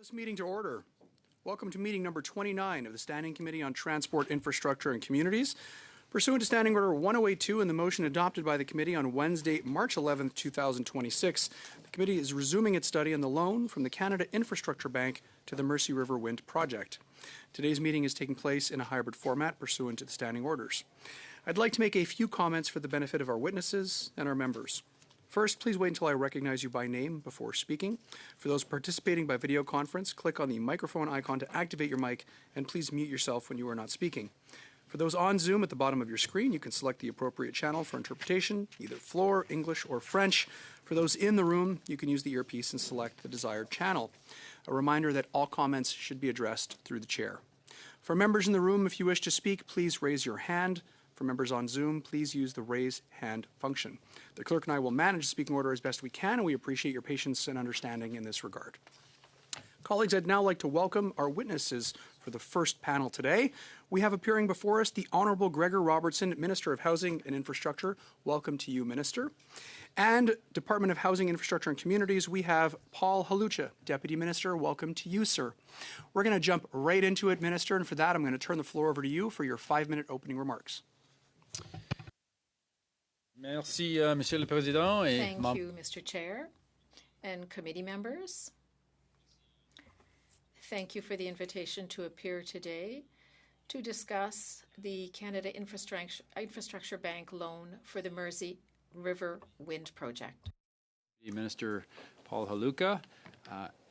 This meeting to order. Welcome to meeting number 29 of the Standing Committee on Transport, Infrastructure and Communities. Pursuant to Standing Order 1082 and the motion adopted by the committee on Wednesday, March 11, 2026, the committee is resuming its study on the loan from the Canada Infrastructure Bank to the Mercy River Wind Project. Today's meeting is taking place in a hybrid format pursuant to the standing orders. I'd like to make a few comments for the benefit of our witnesses and our members. First, please wait until I recognize you by name before speaking. For those participating by video conference, click on the microphone icon to activate your mic, and please mute yourself when you are not speaking. For those on Zoom, at the bottom of your screen, you can select the appropriate channel for interpretation, either Floor, English, or French. For those in the room, you can use the earpiece and select the desired channel. A reminder that all comments should be addressed through the chair. For members in the room, if you wish to speak, please raise your hand. For members on Zoom, please use the raise hand function. The clerk and I will manage the speaking order as best we can, and we appreciate your patience and understanding in this regard. Colleagues, I'd now like to welcome our witnesses for the first panel today. We have appearing before us the Honourable Gregor Robertson, Minister of Housing and Infrastructure. Welcome to you, Minister. And Department of Housing, Infrastructure and Communities, we have Paul Halucha, Deputy Minister. Welcome to you, sir. We're going to jump right into it, Minister, and for that I'm going to turn the floor over to you for your 5-minute opening remarks. Merci, Monsieur le Président. Thank you, Mr. Chair and committee members. Thank you for the invitation to appear today to discuss the Canada Infrastructure Bank loan for the Mercy River Wind Project. Minister Paul Halucha.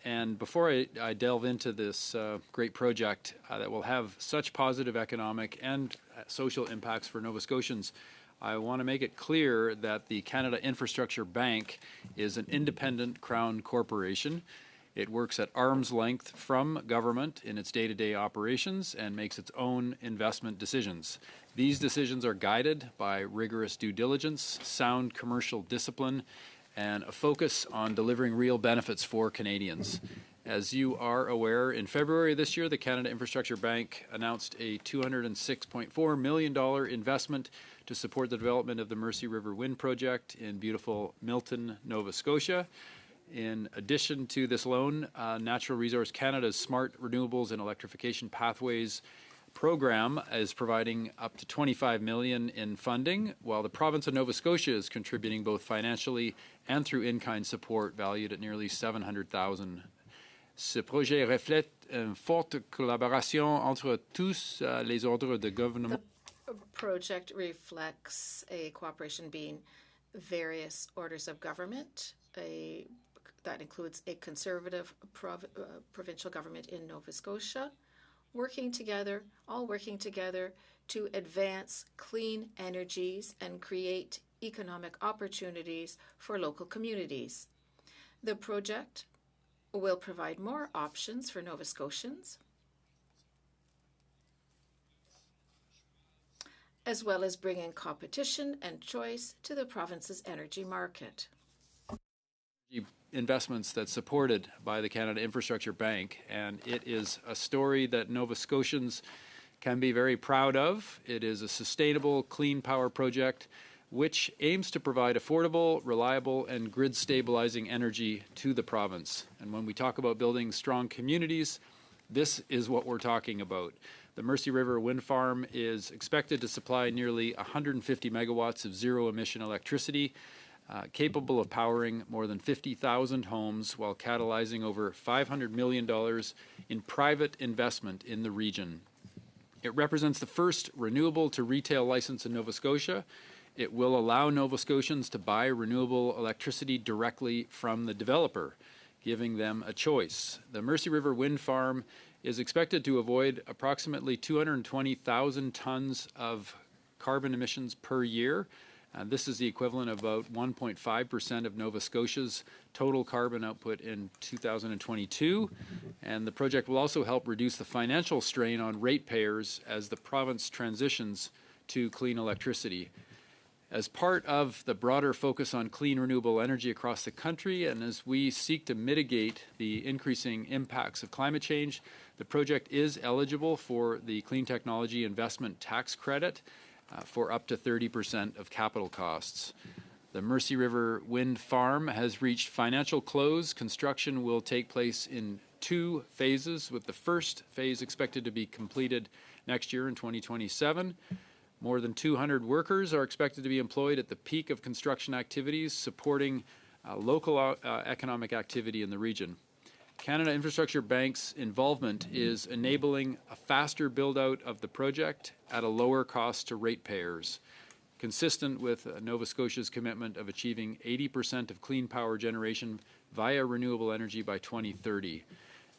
And before I delve into this great project that will have such positive economic and social impacts for Nova Scotians, I want to make it clear that the Canada Infrastructure Bank is an independent Crown corporation. It works at arm's length from government in its day-to-day operations and makes its own investment decisions. These decisions are guided by rigorous due diligence, sound commercial discipline, and a focus on delivering real benefits for Canadians. As you are aware, in February this year, the Canada Infrastructure Bank announced a $206.4 million investment to support the development of the Mercy River Wind Project in beautiful Milton, Nova Scotia. In addition to this loan, Natural Resource Canada's Smart Renewables and Electrification Pathways program is providing up to $25 million in funding, while the province of Nova Scotia is contributing both financially and through in-kind support valued at nearly $700,000. Ce projet reflète une forte collaboration entre tous les ordres de gouvernement. The project reflects a cooperation between various orders of government, that includes a conservative provincial government in Nova Scotia, all working together to advance clean energies and create economic opportunities for local communities. The project will provide more options for Nova Scotians, as well as bringing competition and choice to the province's energy market. Investments that's supported by the Canada Infrastructure Bank, and it is a story that Nova Scotians can be very proud of. It is a sustainable, clean power project which aims to provide affordable, reliable, and grid-stabilizing energy to the province. And when we talk about building strong communities, this is what we're talking about. The Mercy River Wind Farm is expected to supply nearly 150 megawatts of zero-emission electricity, capable of powering more than 50,000 homes while catalyzing over $500 million in private investment in the region. It represents the first renewable-to-retail license in Nova Scotia. It will allow Nova Scotians to buy renewable electricity directly from the developer, giving them a choice. The Mercy River Wind Farm is expected to avoid approximately 220,000 tons of carbon emissions per year. This is the equivalent of about 1.5% of Nova Scotia's total carbon output in 2022. And the project will also help reduce the financial strain on ratepayers as the province transitions to clean electricity. As part of the broader focus on clean renewable energy across the country, and as we seek to mitigate the increasing impacts of climate change, the project is eligible for the Clean Technology Investment Tax Credit for up to 30% of capital costs. The Mercy River Wind Farm has reached financial close. Construction will take place in 2 phases, with the first phase expected to be completed next year in 2027. More than 200 workers are expected to be employed at the peak of construction activities, supporting local economic activity in the region. Canada Infrastructure Bank's involvement is enabling a faster build-out of the project at a lower cost to ratepayers, consistent with Nova Scotia's commitment of achieving 80% of clean power generation via renewable energy by 2030.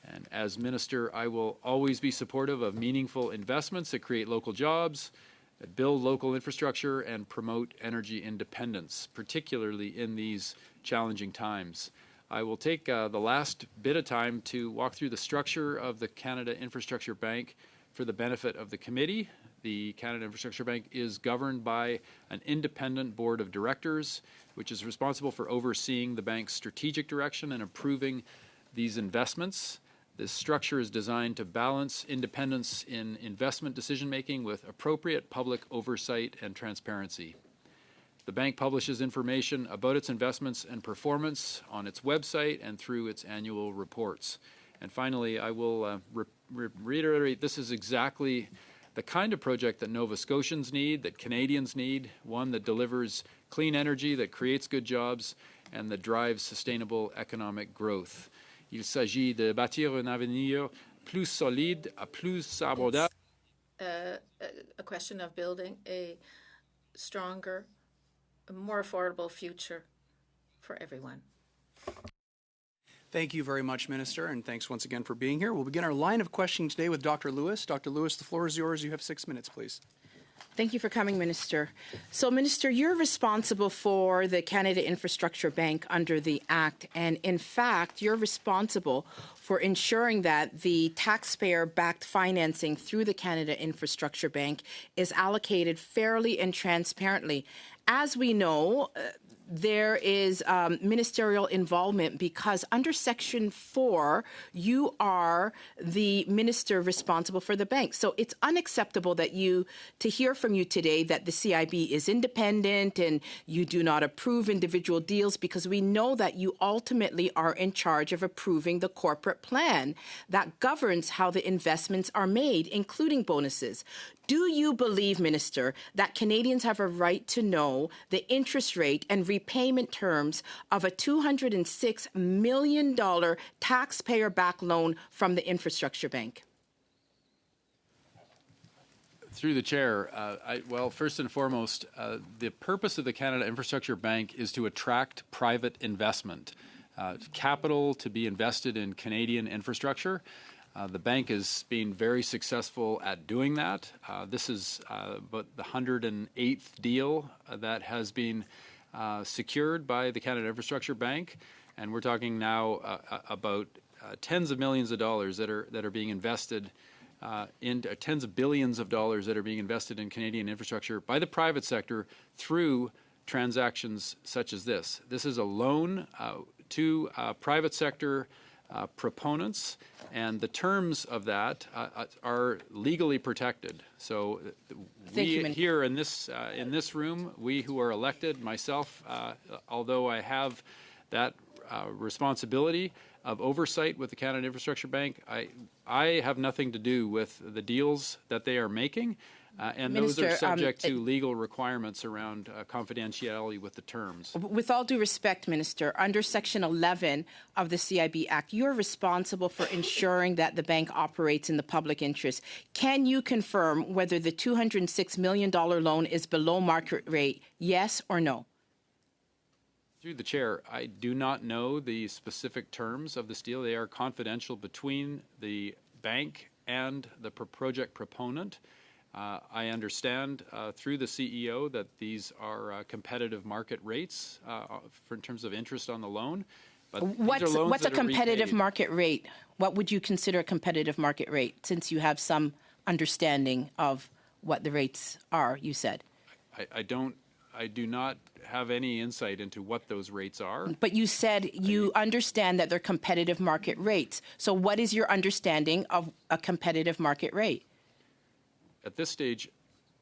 And as Minister, I will always be supportive of meaningful investments that create local jobs, that build local infrastructure, and promote energy independence, particularly in these challenging times. I will take the last bit of time to walk through the structure of the Canada Infrastructure Bank for the benefit of the committee. The Canada Infrastructure Bank is governed by an independent board of directors, which is responsible for overseeing the bank's strategic direction and approving these investments. This structure is designed to balance independence in investment decision-making with appropriate public oversight and transparency. The bank publishes information about its investments and performance on its website and through its annual reports. And finally, I will reiterate, this is exactly the kind of project that Nova Scotians need, that Canadians need, one that delivers clean energy, that creates good jobs, and that drives sustainable economic growth. Il s'agit de bâtir un avenir plus solide, plus abordable. A question of building a stronger, a more affordable future for everyone. Thank you very much, Minister, and thanks once again for being here. We'll begin our line of questioning today with Dr. Lewis. Dr. Lewis, the floor is yours. You have 6 minutes, please. Thank you for coming, Minister. So, Minister, you're responsible for the Canada Infrastructure Bank under the Act, and in fact, you're responsible for ensuring that the taxpayer-backed financing through the Canada Infrastructure Bank is allocated fairly and transparently. As we know, there is ministerial involvement because under Section 4, you are the minister responsible for the bank. So it's unacceptable that to hear from you today that the CIB is independent and you do not approve individual deals, because we know that you ultimately are in charge of approving the corporate plan that governs how the investments are made, including bonuses. Do you believe, Minister, that Canadians have a right to know the interest rate and repayment terms of a $206 million taxpayer-backed loan from the Infrastructure Bank? Through the chair, well, first and foremost, the purpose of the Canada Infrastructure Bank is to attract private investment, capital to be invested in Canadian infrastructure. The bank has been very successful at doing that. This is about the 108th deal that has been secured by the Canada Infrastructure Bank, and we're talking now about tens of millions of dollars that are being invested in tens of billions of dollars that are being invested in Canadian infrastructure by the private sector through transactions such as this. This is a loan to private sector proponents, and the terms of that are legally protected. So we here in this room, we who are elected, myself, although I have that responsibility of oversight with the Canada Infrastructure Bank, I have nothing to do with the deals that they are making, and Minister, those are subject to legal requirements around confidentiality with the terms. With all due respect, Minister, under Section 11 of the CIB Act, you're responsible for ensuring that the bank operates in the public interest. Can you confirm whether the $206 million loan is below market rate, yes or no? Through the chair, I do not know the specific terms of this deal. They are confidential between the bank and the project proponent. I understand through the CEO that these are competitive market rates in terms of interest on the loan. But what's a competitive market rate? What would you consider a competitive market rate, since you have some understanding of what the rates are, you said? I do not have any insight into what those rates are. But you said you understand that they're competitive market rates. So what is your understanding of a competitive market rate? At this stage,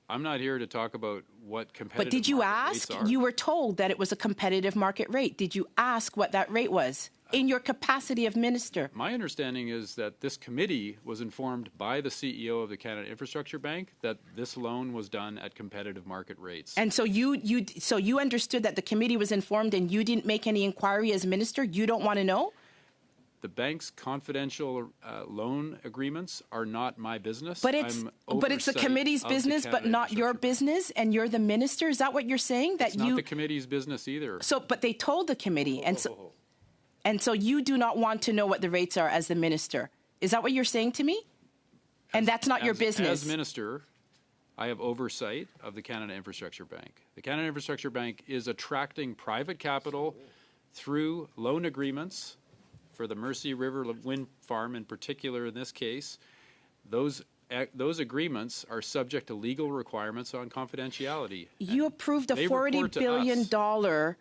I'm not here to talk about what competitive But did you ask? rates are. You were told that it was a competitive market rate. Did you ask what that rate was? in your capacity of minister? My understanding is that this committee was informed by the CEO of the Canada Infrastructure Bank that this loan was done at competitive market rates. And so you understood that the committee was informed and you didn't make any inquiry as minister? You don't want to know? The bank's confidential loan agreements are not my business. But it's the committee's business, but not your business, and you're the minister. Is that what you're saying? That it's not the committee's business either. So, but they told the committee, and so you do not want to know what the rates are as the minister. Is that what you're saying to me? And that's not your business. As minister, I have oversight of the Canada Infrastructure Bank. The Canada Infrastructure Bank is attracting private capital through loan agreements for the Mercy River Wind Farm in particular in this case. Those agreements are subject to legal requirements on confidentiality. You approved a $40 billion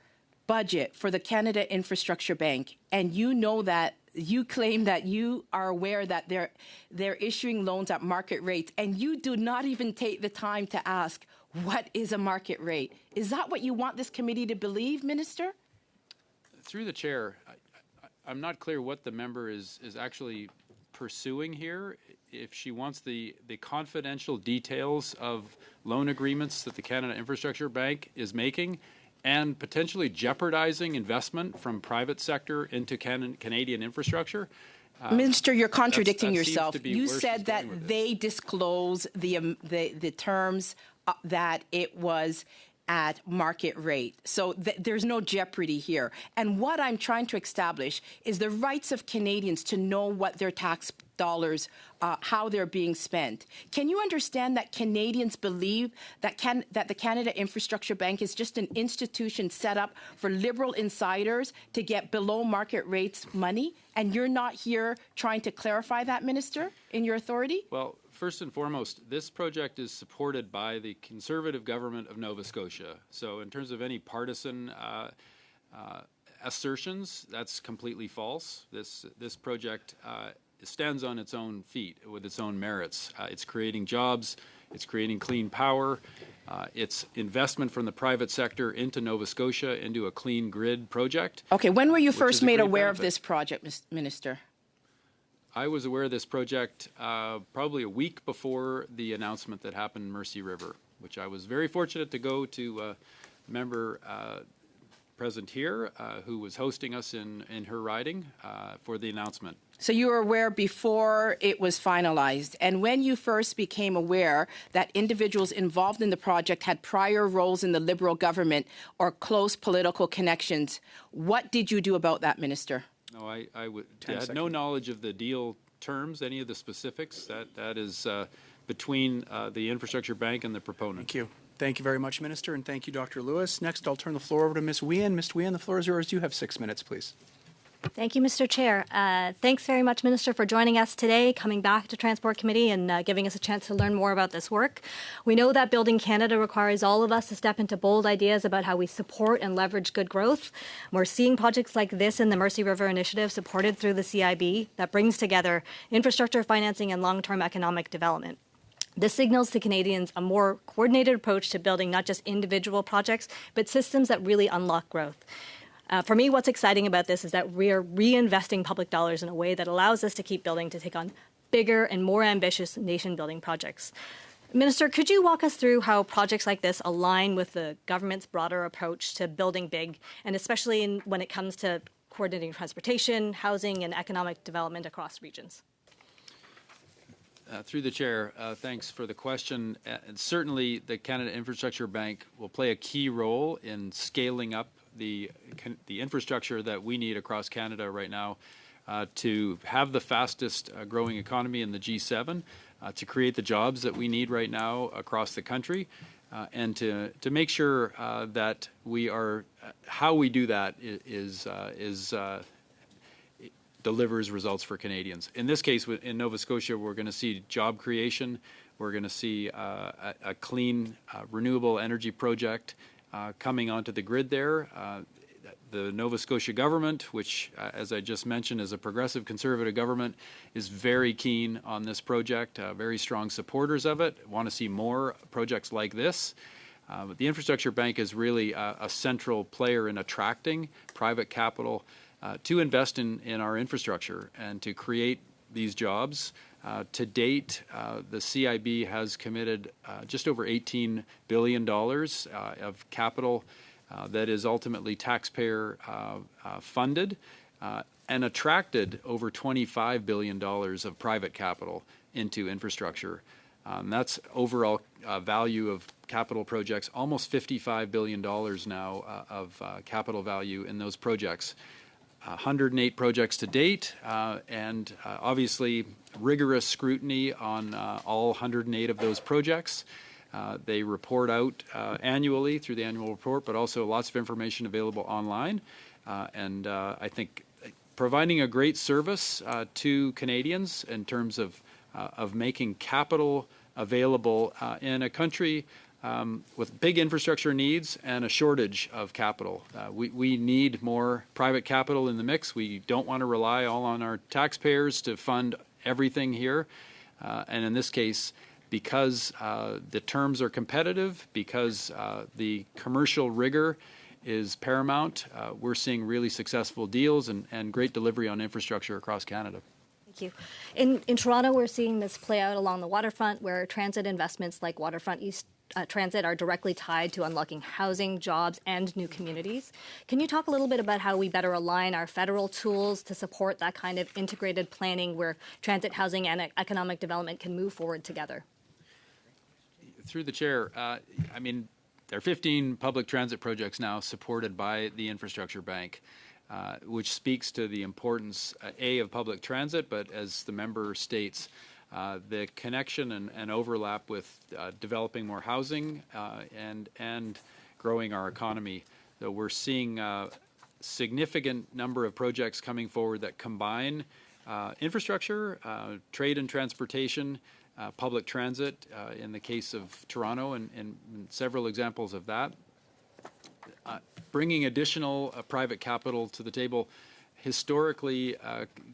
budget for the Canada Infrastructure Bank, and you know that you claim that you are aware that they're issuing loans at market rates, and you do not even take the time to ask what is a market rate. Is that what you want this committee to believe, Minister? Through the chair, I'm not clear what the member is actually pursuing here. If she wants the confidential details of loan agreements that the Canada Infrastructure Bank is making and potentially jeopardizing investment from private sector into Canadian infrastructure. Minister, you're contradicting that yourself. seems to be You where said she's that going with they disclose the terms that it was at market rate. So there's no jeopardy here. And what I'm trying to establish is the rights of Canadians to know what their tax dollars, how they're being spent. Can you understand that Canadians believe that the Canada Infrastructure Bank is just an institution set up for liberal insiders to get below market rates money? And you're not here trying to clarify that, Minister, in your authority? Well, first and foremost, this project is supported by the Conservative government of Nova Scotia. So in terms of any partisan assertions, that's completely false. This project stands on its own feet with its own merits. It's creating jobs, it's creating clean power, it's investment from the private sector into Nova Scotia into a clean grid project. Okay, when were you first made aware of benefit. this project, Minister? I was aware of this project probably a week before the announcement that happened in Mercy River, which I was very fortunate to go to member present here who was hosting us in her riding for the announcement. So you were aware before it was finalized. And when you first became aware that individuals involved in the project had prior roles in the Liberal government or close political connections, what did you do about that, Minister? No, I had no knowledge of the deal terms, any of the specifics. That is between the Infrastructure Bank and the proponent. Thank you. Thank you very much, Minister, and thank you, Dr. Lewis. Next, I'll turn the floor over to Ms. Wien. Ms. Wien, the floor is yours. You have 6 minutes, please. Thank you, Mr. Chair. Thanks very much, Minister, for joining us today, coming back to Transport Committee and giving us a chance to learn more about this work. We know that Building Canada requires all of us to step into bold ideas about how we support and leverage good growth. We're seeing projects like this in the Mercy River Initiative supported through the CIB that brings together infrastructure financing and long-term economic development. This signals to Canadians a more coordinated approach to building not just individual projects, but systems that really unlock growth. For me, what's exciting about this is that we're reinvesting public dollars in a way that allows us to keep building to take on bigger and more ambitious nation-building projects. Minister, could you walk us through how projects like this align with the government's broader approach to building big, and especially when it comes to coordinating transportation, housing, and economic development across regions? Through the chair, thanks for the question. And certainly, the Canada Infrastructure Bank will play a key role in scaling up the infrastructure that we need across Canada right now to have the fastest growing economy in the G7, to create the jobs that we need right now across the country, and to make sure that we are how we do that delivers results for Canadians. In this case, in Nova Scotia, we're going to see job creation. We're going to see a clean, renewable energy project coming onto the grid there. The Nova Scotia government, which, as I just mentioned, is a progressive conservative government, is very keen on this project, very strong supporters of it, want to see more projects like this. But the Infrastructure Bank is really a central player in attracting private capital to invest in our infrastructure and to create these jobs. To date, the CIB has committed just over $18 billion of capital that is ultimately taxpayer funded and attracted over $25 billion of private capital into infrastructure. That's overall value of capital projects, almost $55 billion now of capital value in those projects. 108 projects to date, and obviously rigorous scrutiny on all 108 of those projects. They report out annually through the annual report, but also lots of information available online. And I think providing a great service to Canadians in terms of making capital available in a country with big infrastructure needs and a shortage of capital. We need more private capital in the mix. We don't want to rely all on our taxpayers to fund everything here. And in this case, because the terms are competitive, because the commercial rigor is paramount, we're seeing really successful deals and great delivery on infrastructure across Canada. Thank you. In Toronto, we're seeing this play out along the waterfront, where transit investments like Waterfront East Transit are directly tied to unlocking housing, jobs, and new communities. Can you talk a little bit about how we better align our federal tools to support that kind of integrated planning where transit, housing, and economic development can move forward together? Through the chair, I mean, there are 15 public transit projects now supported by the Infrastructure Bank, which speaks to the importance, of public transit, but as the member states, the connection and overlap with developing more housing and growing our economy. So we're seeing a significant number of projects coming forward that combine infrastructure, trade and transportation, public transit, in the case of Toronto, and several examples of that. Bringing additional private capital to the table. Historically,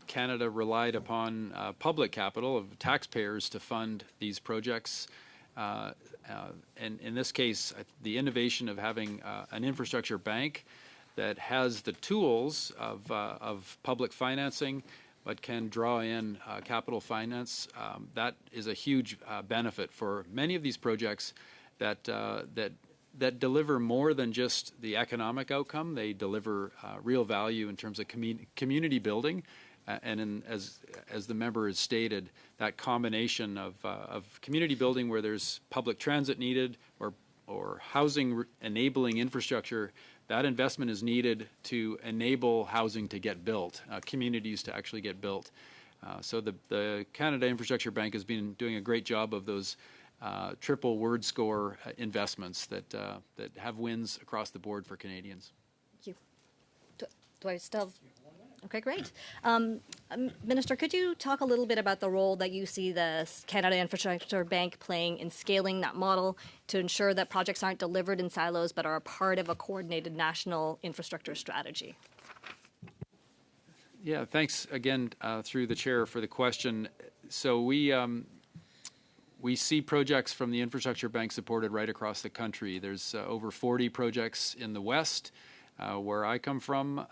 Canada relied upon public capital of taxpayers to fund these projects. And in this case, the innovation of having an infrastructure bank that has the tools of public financing but can draw in capital finance, that is a huge benefit for many of these projects that deliver more than just the economic outcome. They deliver real value in terms of community building, and as the member has stated, that combination of community building where there's public transit needed or housing enabling infrastructure. That investment is needed to enable housing to get built, communities to actually get built. So the Canada Infrastructure Bank has been doing a great job of those triple word score investments that have wins across the board for Canadians. Thank you. Do I still? Okay, great. Minister, could you talk a little bit about the role that you see the Canada Infrastructure Bank playing in scaling that model to ensure that projects aren't delivered in silos but are a part of a coordinated national infrastructure strategy? Yeah, thanks again through the chair for the question. So we see projects from the Infrastructure Bank supported right across the country. There's over 40 projects in the West, where I come from.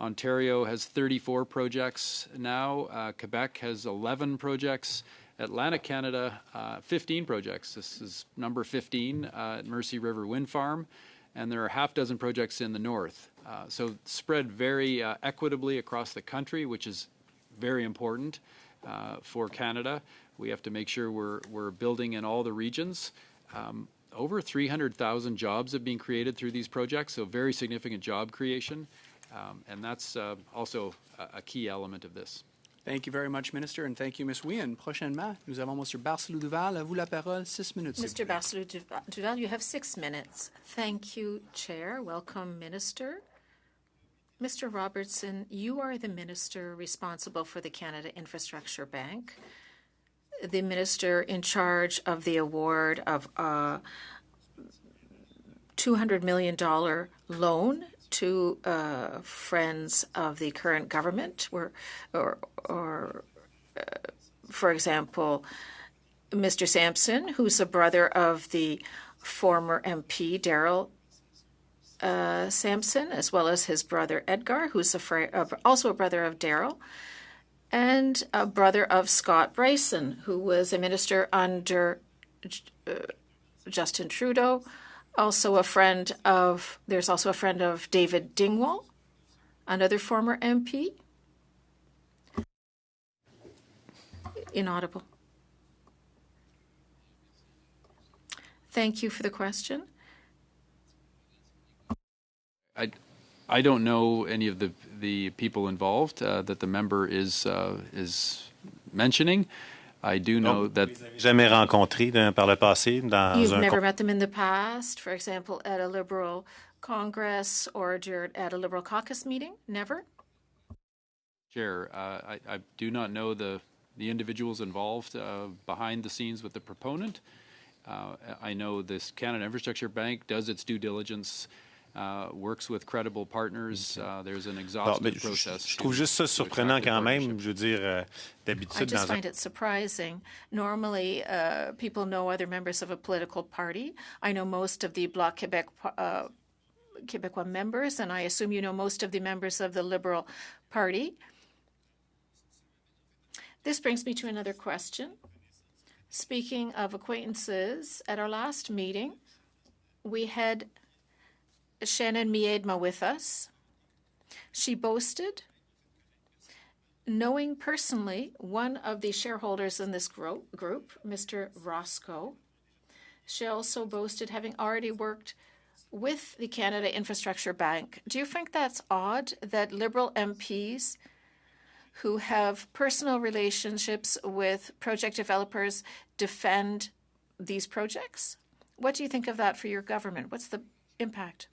Ontario has 34 projects now. Quebec has 11 projects. Atlantic Canada, 15 projects. This is number 15 at Mercy River Wind Farm. And there are half dozen projects in the north. So spread very equitably across the country, which is very important for Canada. We have to make sure we're building in all the regions. Over 300,000 jobs have been created through these projects, so very significant job creation. And that's also a key element of this. Thank you very much, Minister, and thank you, Ms. Wien. Prochainement, nous avons Mr. Barcelou-Duval. À vous la parole, 6 minutes. Mr. Barcelou-Duval, you have 6 minutes. Thank you, Chair. Welcome, Minister. Mr. Robertson, you are the Minister responsible for the Canada Infrastructure Bank, the Minister in charge of the award of a $200 million loan to friends of the current government, for example, Mr. Sampson, who's a brother of the former MP, Daryl Sampson, as well as his brother Edgar, who's also a brother of Daryl, and a brother of Scott Bryson, who was a minister under Justin Trudeau. There's also a friend of David Dingwall, another former MP. Inaudible. Thank you for the question. I don't know any of the people involved that the member is mentioning. I do know that. Jamais rencontré par le passé dans You've un. never met them in the past, for example, at a Liberal Congress or at a Liberal caucus meeting? Never? Chair, I do not know the individuals involved behind the scenes with the proponent. I know this Canada Infrastructure Bank does its due diligence, works with credible partners. There's an exhaustive process. Je trouve juste ça surprenant quand même. Je veux dire, d'habitude I just dans find it surprising. Normally, people know other members of a political party. I know most of the Bloc Québécois members, and I assume you know most of the members of the Liberal Party. This brings me to another question. Speaking of acquaintances, at our last meeting, we had Shannon Miedma with us. She boasted knowing personally one of the shareholders in this group, Mr. Roscoe. She also boasted having already worked with the Canada Infrastructure Bank. Do you think that's odd that Liberal MPs who have personal relationships with project developers defend these projects? What do you think of that for your government? What's the impact?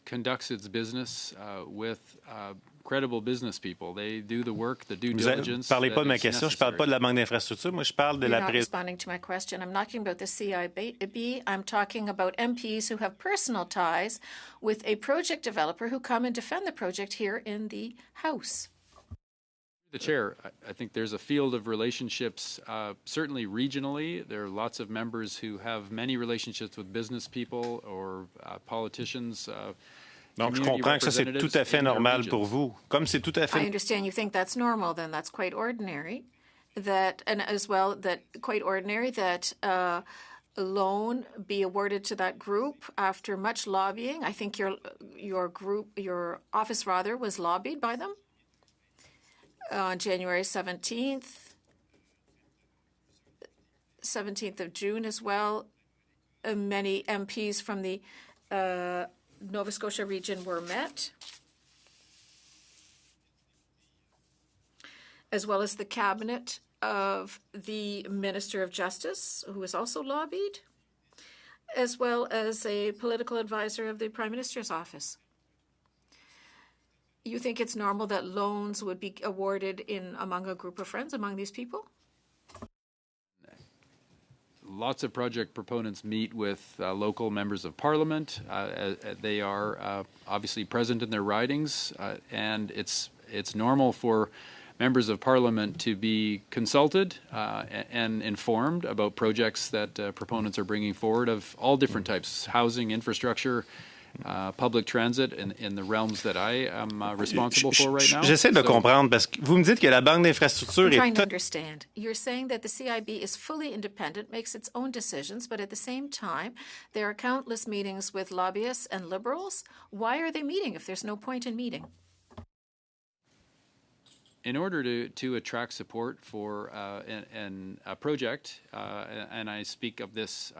Conducts its business with credible business people. They do the work, the due diligence. Vous parlez pas de ma that is question. Je parle pas de la banque d'infrastructure. Moi, je parle de You're la not responding to my question. I'm not talking about the CIB. I'm talking about MPs who have personal ties with a project developer who come and defend the project here in the House. The chair, I think there's a field of relationships, certainly regionally. There are lots of members who have many relationships with business people or politicians. Donc, je comprends que ça, c'est tout à fait normal pour vous. Comme c'est tout à I fait. understand you think that's normal, then that's quite ordinary. Quite ordinary that a loan be awarded to that group after much lobbying. I think your office rather, was lobbied by them on January 17th of June as well. Many MPs from the Nova Scotia region were met, as well as the cabinet of the Minister of Justice, who was also lobbied, as well as a political advisor of the Prime Minister's office. You think it's normal that loans would be awarded among a group of friends, among these people? Lots of project proponents meet with local members of parliament. They are obviously present in their ridings, and it's normal for members of parliament to be consulted and informed about projects that proponents are bringing forward of all different types: housing, infrastructure, public transit, in the realms that I am responsible for right now. J'essaie de comprendre parce que vous me dites que la banque d'infrastructure I'm trying to est. understand. You're saying that the CIB is fully independent, makes its own decisions, but at the same time, there are countless meetings with lobbyists and liberals. Why are they meeting if there's no point in meeting? In order to attract support for a project, and I speak of this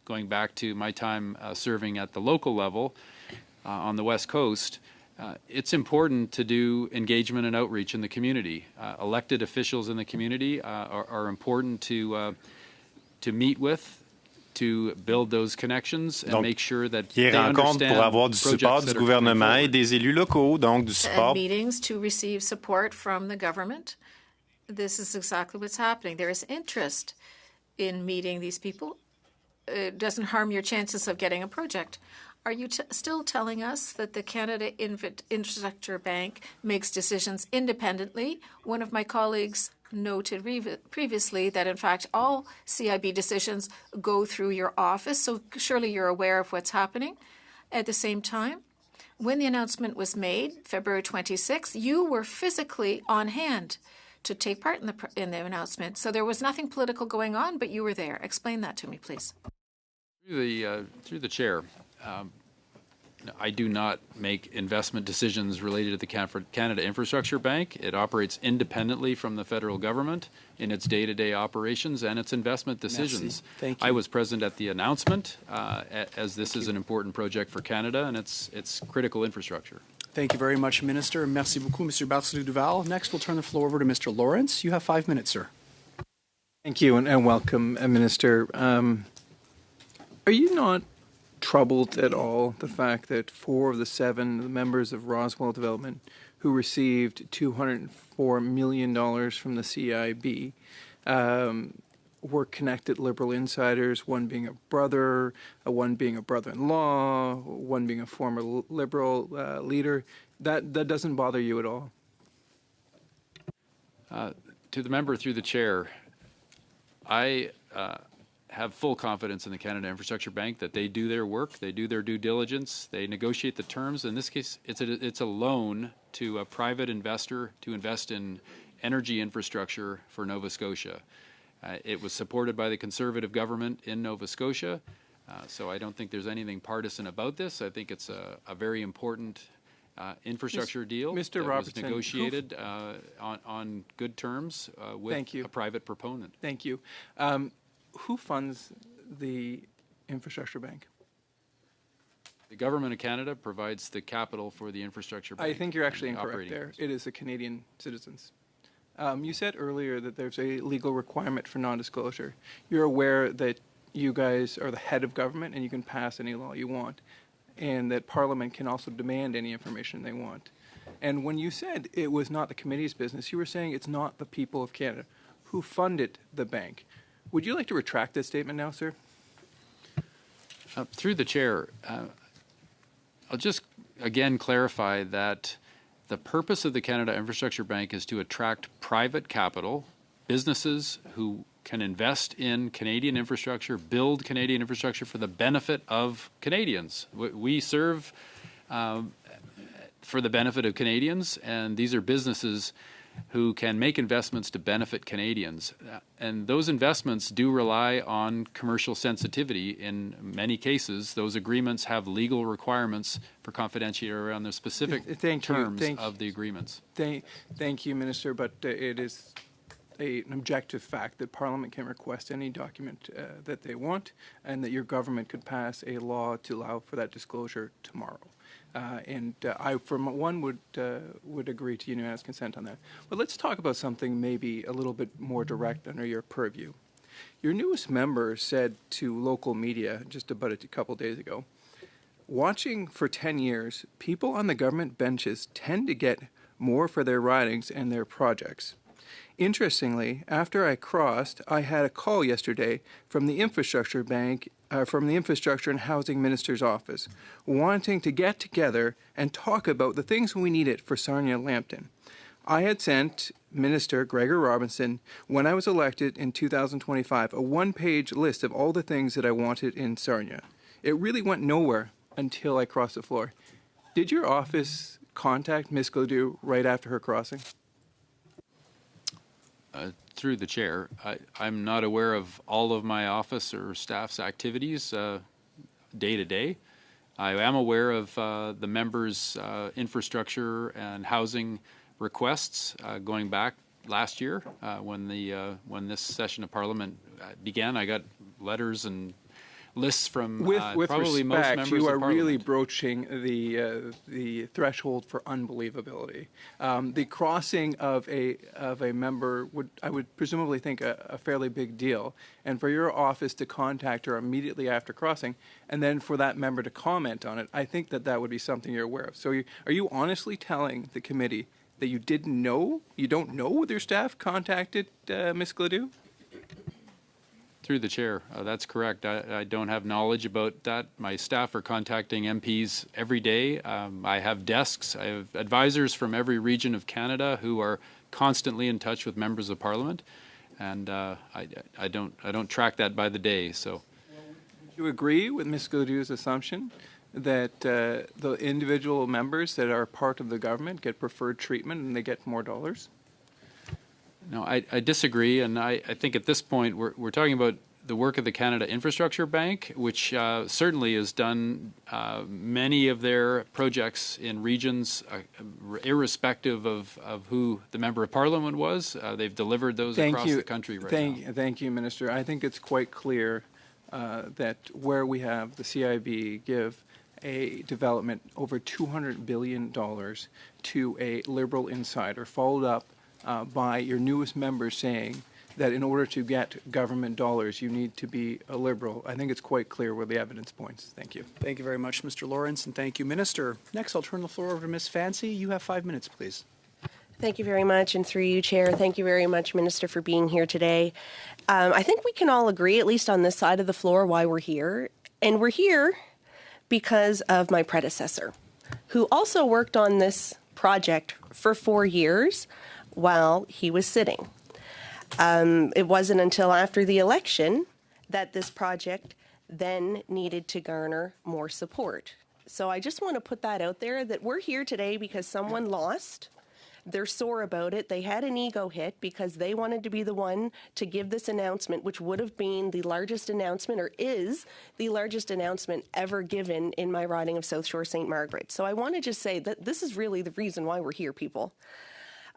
going back to my time serving at the local level on the West Coast, it's important to do engagement and outreach in the community. Elected officials in the community are important to meet with, to build those connections and Donc, make sure that Qui they rencontre understand pour avoir du projects support that du are coming gouvernement et forward. des élus locaux, donc du And support. meetings to receive support from the government. This is exactly what's happening. There is interest in meeting these people. It doesn't harm your chances of getting a project. Are you still telling us that the Canada Infrastructure Bank makes decisions independently? One of my colleagues noted previously that, in fact, all CIB decisions go through your office, so surely you're aware of what's happening. At the same time, when the announcement was made, February 26th, you were physically on hand to take part in the announcement. So there was nothing political going on, but you were there. Explain that to me, please. Through the chair, I do not make investment decisions related to the Canada Infrastructure Bank. It operates independently from the federal government in its day-to-day operations and its investment decisions. Thank you. I was present at the announcement, as this is an important project for Canada and it's critical infrastructure. Thank you very much, Minister. Merci beaucoup, Mr. Barcelou-Duval. Next, we'll turn the floor over to Mr. Lawrence. You have 5 minutes, sir. Thank you, and welcome, Minister. Are you not troubled at all the fact that 4 of the 7 members of Roswell Development who received $204 million from the CIB were connected Liberal insiders, one being a brother, one being a brother-in-law, one being a former Liberal leader? That doesn't bother you at all? To the member through the chair, I have full confidence in the Canada Infrastructure Bank that they do their work, they do their due diligence, they negotiate the terms. In this case, it's a loan to a private investor to invest in energy infrastructure for Nova Scotia. It was supported by the Conservative government in Nova Scotia, so I don't think there's anything partisan about this. I think it's a very important infrastructure deal Mr. that Robertson, was negotiated on good terms with a private proponent. Thank you. Who funds the Infrastructure Bank? The Government of Canada provides the capital for the Infrastructure Bank. I think you're actually and the incorrect operating there. costs. It is the Canadian citizens. You said earlier that there's a legal requirement for non-disclosure. You're aware that you guys are the head of government and you can pass any law you want, and that Parliament can also demand any information they want. And when you said it was not the committee's business, you were saying it's not the people of Canada who funded the bank. Would you like to retract that statement now, sir? Through the chair, I'll just again clarify that the purpose of the Canada Infrastructure Bank is to attract private capital, businesses who can invest in Canadian infrastructure, build Canadian infrastructure for the benefit of Canadians. We serve for the benefit of Canadians, and these are businesses who can make investments to benefit Canadians. And those investments do rely on commercial sensitivity. In many cases, those agreements have legal requirements for confidentiality around the specific terms of the agreements. Thank you, Minister, but it is an objective fact that Parliament can request any document that they want, and that your government could pass a law to allow for that disclosure tomorrow. I, for one, would agree to unanimous consent on that. But let's talk about something maybe a little bit more direct under your purview. Your newest member said to local media just about a couple days ago, watching for 10 years, people on the government benches tend to get more for their ridings and their projects. Interestingly, after I crossed, I had a call yesterday from the Infrastructure Bank, from the Infrastructure and Housing Minister's office, wanting to get together and talk about the things we needed for Sarnia-Lambton. I had sent Minister Gregor Robinson, when I was elected in 2025, a one-page list of all the things that I wanted in Sarnia. It really went nowhere until I crossed the floor. Did your office contact Ms. Gladue right after her crossing? Through the chair, I'm not aware of all of my office or staff's activities day to day. I am aware of the members' infrastructure and housing requests going back last year when this session of Parliament began. I got letters and lists from with probably respect, most members you are of Parliament. really broaching the threshold for unbelievability. The crossing of a member I would presumably think a fairly big deal, and for your office to contact her immediately after crossing, and then for that member to comment on it, I think that would be something you're aware of. So are you honestly telling the committee that you didn't know, you don't know whether your staff contacted Ms. Gladue? Through the chair, that's correct. I don't have knowledge about that. My staff are contacting MPs every day. I have desks. I have advisors from every region of Canada who are constantly in touch with members of Parliament, and I don't track that by the day. So, do you agree with Ms. Gaudu's assumption that the individual members that are part of the government get preferred treatment and they get more dollars? no, I disagree, and I think at this point we're talking about the work of the Canada Infrastructure Bank, which certainly has done many of their projects in regions, irrespective of who the Member of Parliament was. They've delivered those across the country right now. Thank you, Minister. I think it's quite clear that where we have the CIB give a development over $200 billion to a Liberal insider, followed up by your newest member saying that in order to get government dollars, you need to be a Liberal. I think it's quite clear where the evidence points. Thank you. Thank you very much, Mr. Lawrence, and thank you, Minister. Next, I'll turn the floor over to Ms. Fancy. You have 5 minutes, please. Thank you very much, and through you, Chair, thank you very much, Minister, for being here today. I think we can all agree, at least on this side of the floor, why we're here. And we're here because of my predecessor, who also worked on this project for 4 years while he was sitting. It wasn't until after the election that this project then needed to garner more support. So I just want to put that out there, that we're here today because someone lost. They're sore about it. They had an ego hit because they wanted to be the one to give this announcement, which would have been the largest announcement, or is the largest announcement ever given in my riding of South Shore St. Margaret. So I want to just say that this is really the reason why we're here, people.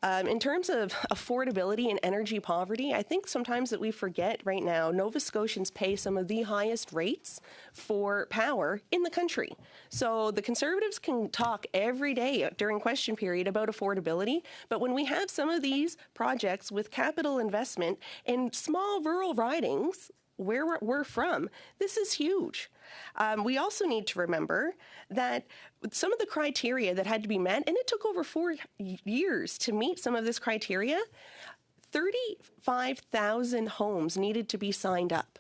In terms of affordability and energy poverty, I think sometimes that we forget right now, Nova Scotians pay some of the highest rates for power in the country. So the Conservatives can talk every day during question period about affordability, but when we have some of these projects with capital investment in small rural ridings, where we're from, this is huge. We also need to remember that some of the criteria that had to be met, and it took over 4 years to meet some of this criteria, 35,000 homes needed to be signed up.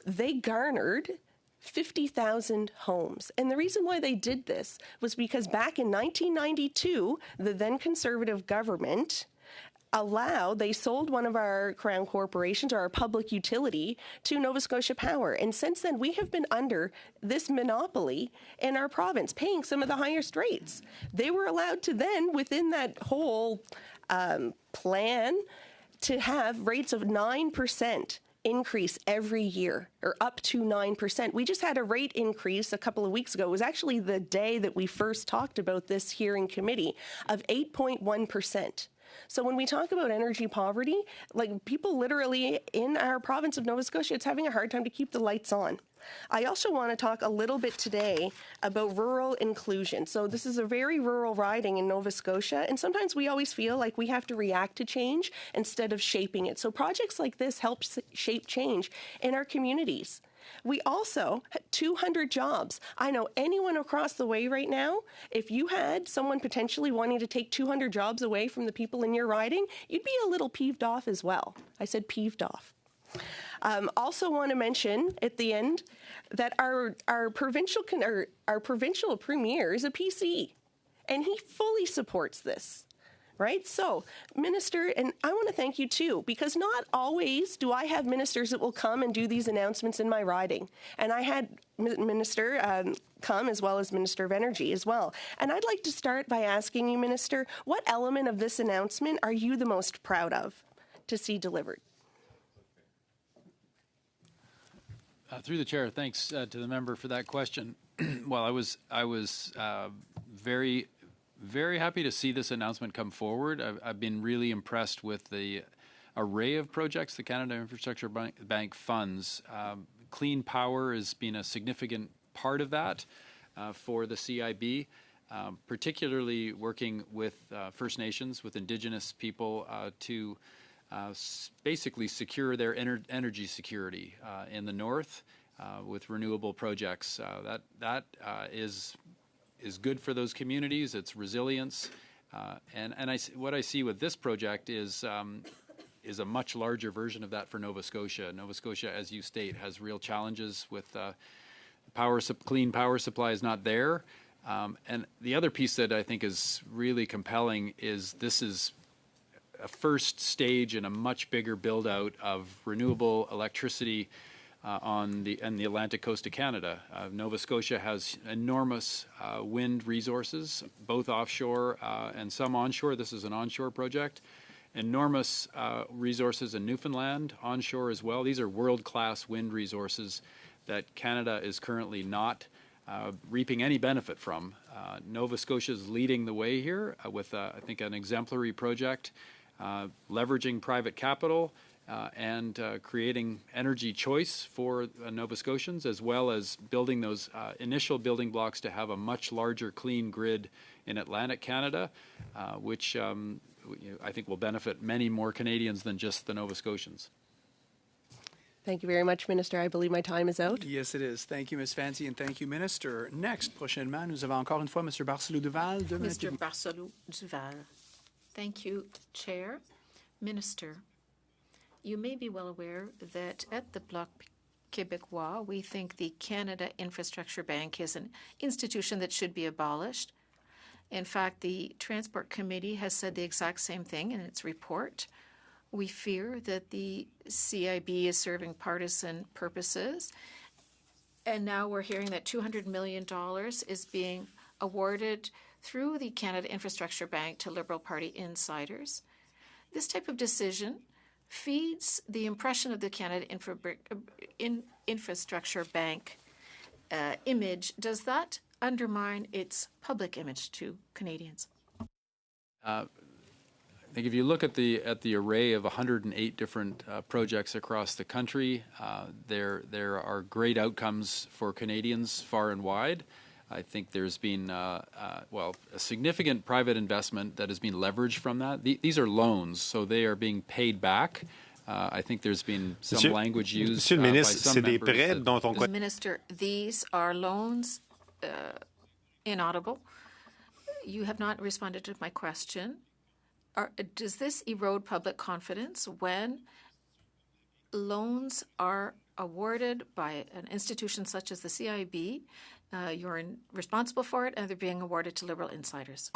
They garnered 50,000 homes. And the reason why they did this was because back in 1992, the then Conservative government they sold one of our Crown corporations, or our public utility, to Nova Scotia Power. And since then, we have been under this monopoly in our province, paying some of the highest rates. They were allowed to then, within that whole plan, to have rates of 9% increase every year, or up to 9%. We just had a rate increase a couple of weeks ago. It was actually the day that we first talked about this here in committee, of 8.1%. So when we talk about energy poverty, like, people literally in our province of Nova Scotia, it's having a hard time to keep the lights on. I also want to talk a little bit today about rural inclusion. So this is a very rural riding in Nova Scotia, and sometimes we always feel like we have to react to change instead of shaping it. So projects like this help shape change in our communities. We also had 200 jobs. I know anyone across the way right now, if you had someone potentially wanting to take 200 jobs away from the people in your riding, you'd be a little peeved off as well. I said peeved off. Also want to mention at the end that our provincial premier is a PC, and he fully supports this. Right? So, Minister, and I want to thank you too, because not always do I have ministers that will come and do these announcements in my riding. And I had Minister come, as well as Minister of Energy as well. And I'd like to start by asking you, Minister, what element of this announcement are you the most proud of to see delivered? Through the chair, thanks to the member for that question. Well, I was very happy to see this announcement come forward. I've been really impressed with the array of projects the Canada Infrastructure Bank funds. Clean power has been a significant part of that for the CIB, particularly working with First Nations, with Indigenous people to basically secure their energy security in the north with renewable projects. That is good for those communities. It's resilience, and what I see with this project is a much larger version of that for Nova Scotia. Nova Scotia, as you state, has real challenges with clean power supply is not there. And the other piece that I think is really compelling is this is a first stage in a much bigger build out of renewable electricity on the Atlantic coast of Canada. Nova Scotia has enormous wind resources, both offshore and some onshore. This is an onshore project. Enormous resources in Newfoundland, onshore as well. These are world-class wind resources that Canada is currently not reaping any benefit from. Nova Scotia is leading the way here with, I think, an exemplary project, leveraging private capital, and creating energy choice for Nova Scotians, as well as building those initial building blocks to have a much larger clean grid in Atlantic Canada, which I think will benefit many more Canadians than just the Nova Scotians. Thank you very much, Minister. I believe my time is out. Yes, it is. Thank you, Ms. Fancy, and thank you, Minister. Next, prochainement, nous avons encore une fois Mr. Barcelou-Duval. Mr. Barcelou-Duval. Thank you, Chair. Minister, you may be well aware that at the Bloc Québécois, we think the Canada Infrastructure Bank is an institution that should be abolished. In fact, the Transport Committee has said the exact same thing in its report. We fear that the CIB is serving partisan purposes. And now we're hearing that $200 million is being awarded through the Canada Infrastructure Bank to Liberal Party insiders. This type of decision feeds the impression of the Canada Infrastructure Bank image. Does that undermine its public image to Canadians? I think if you look at the array of 108 different projects across the country, there are great outcomes for Canadians far and wide. I think there's been a significant private investment that has been leveraged from that. These are loans, so they are being paid back. I think there's been some language used Monsieur le Ministre, by some c'est des members prêts dont on Minister, these are loans inaudible. You have not responded to my question. Does this erode public confidence when loans are awarded by an institution such as the CIB? You're responsible for it, and they're being awarded to Liberal insiders.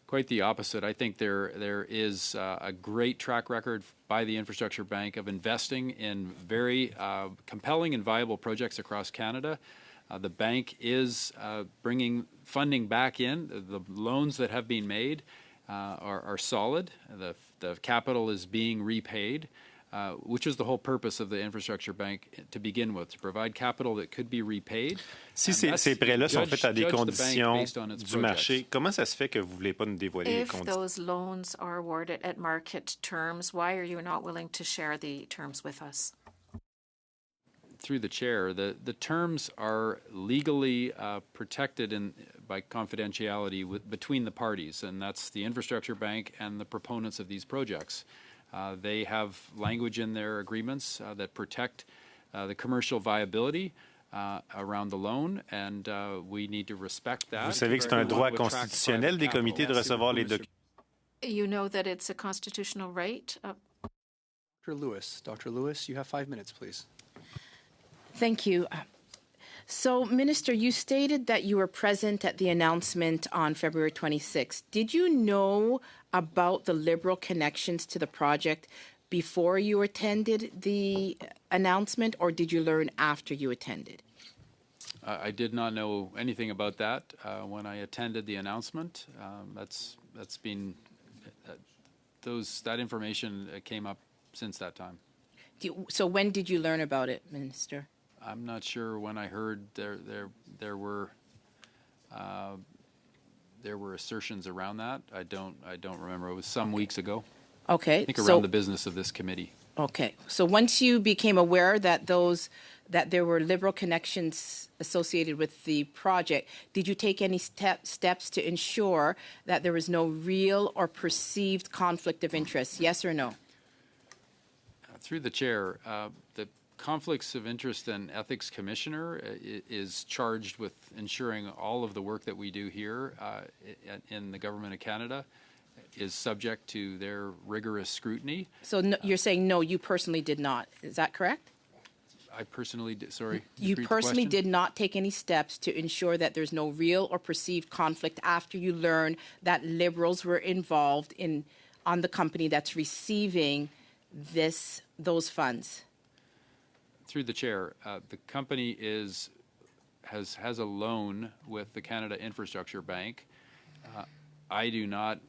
Quite the opposite. I think there is a great track record by the Infrastructure Bank of investing in very compelling and viable projects across Canada. The bank is bringing funding back in. The loans that have been made are solid. The capital is being repaid, which is the whole purpose of the Infrastructure Bank to begin with, to provide capital that could be repaid. Si ces prêts-là sont faits à des conditions du marché, comment ça se fait que vous ne voulez pas nous dévoiler les If conditions? those loans are awarded at market terms, why are you not willing to share the terms with us? Through the chair, the terms are legally protected by confidentiality between the parties, and that's the Infrastructure Bank and the proponents of these projects. They have language in their agreements that protect the commercial viability around the loan, and we need to respect that. Vous savez que c'est un droit constitutionnel des comités de recevoir les documents. You know that it's a constitutional right. Dr. Lewis, you have 5 minutes, please. Thank you. So, Minister, you stated that you were present at the announcement on February 26th. Did you know about the Liberal connections to the project before you attended the announcement, or did you learn after you attended? I did not know anything about that when I attended the announcement. That information came up since that time. So when did you learn about it, Minister? I'm not sure when I heard there were assertions around that. I don't remember. It was some weeks ago. Okay. I think around the business of this committee. Okay. So once you became aware that there were Liberal connections associated with the project, did you take any steps to ensure that there was no real or perceived conflict of interest? Yes or no? Through the chair, the Conflicts of Interest and Ethics Commissioner is charged with ensuring all of the work that we do here in the Government of Canada is subject to their rigorous scrutiny. So you're saying no, you personally did not. Is that correct? I personally did. Sorry. You personally did not take any steps to ensure that there's no real or perceived conflict after you learned that Liberals were involved in on the company that's receiving those funds? Through the chair, the company has a loan with the Canada Infrastructure Bank. I do not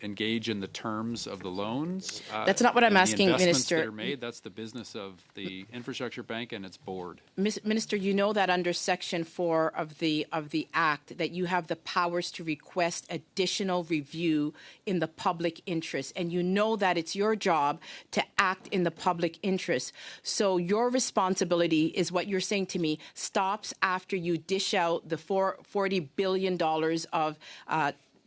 engage in the terms of the loans. That's not what I'm asking, the investments Minister. That are made. That's the business of the Infrastructure Bank and its board. Minister, you know that under Section 4 of the Act that you have the powers to request additional review in the public interest, and you know that it's your job to act in the public interest. So your responsibility is what you're saying to me stops after you dish out the $40 billion of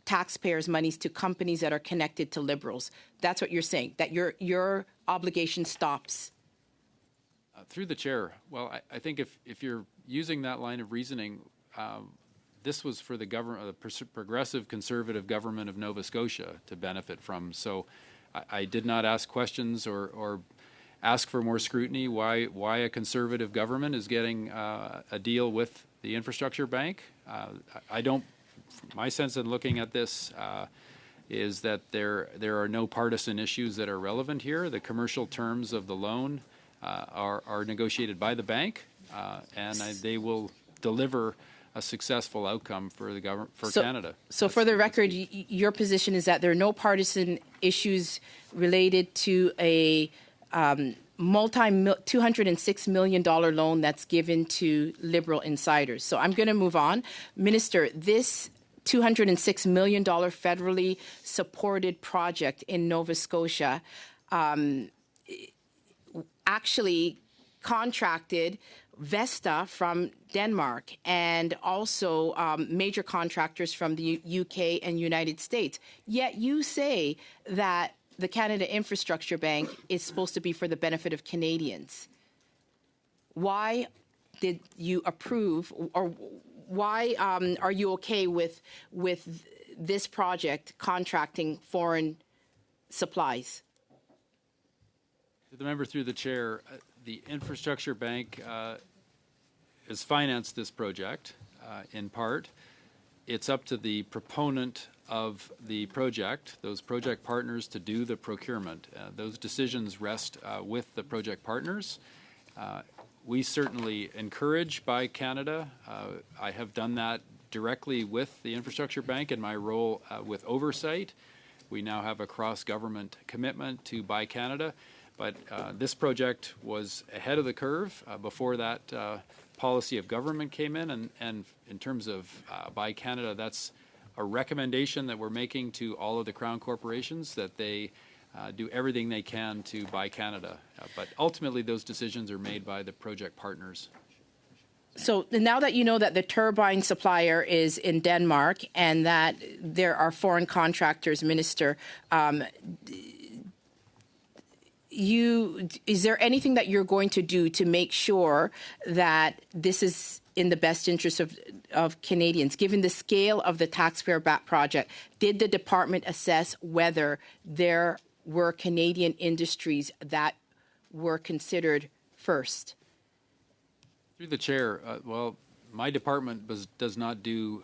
taxpayers' monies to companies that are connected to Liberals. That's what you're saying, that your obligation stops. Through the chair, well, I think if you're using that line of reasoning, this was for the government, the progressive conservative government of Nova Scotia to benefit from. So I did not ask questions or ask for more scrutiny why a conservative government is getting a deal with the Infrastructure Bank. I don't. My sense in looking at this is that there are no partisan issues that are relevant here. The commercial terms of the loan are negotiated by the bank, and they will deliver a successful outcome for the government Canada. So, for the record, your position is that there are no partisan issues related to a $206 million loan that's given to Liberal insiders. So I'm going to move on. Minister, this $206 million federally supported project in Nova Scotia actually contracted Vesta from Denmark and also major contractors from the UK and United States. Yet you say that the Canada Infrastructure Bank is supposed to be for the benefit of Canadians. Why did you approve, or why are you okay with this project contracting foreign supplies? The member through the chair, the Infrastructure Bank has financed this project in part. It's up to the proponent of the project, those project partners, to do the procurement. Those decisions rest with the project partners. We certainly encourage Buy Canada. I have done that directly with the Infrastructure Bank in my role with oversight. We now have a cross-government commitment to Buy Canada, but this project was ahead of the curve before that policy of government came in, and in terms of Buy Canada, that's a recommendation that we're making to all of the Crown corporations that they do everything they can to Buy Canada. But ultimately, those decisions are made by the project partners. So now that you know that the turbine supplier is in Denmark and that there are foreign contractors, Minister, is there anything that you're going to do to make sure that this is in the best interest of Canadians? Given the scale of the taxpayer-backed project, did the department assess whether there were Canadian industries that were considered first? Through the chair, well, my department does not do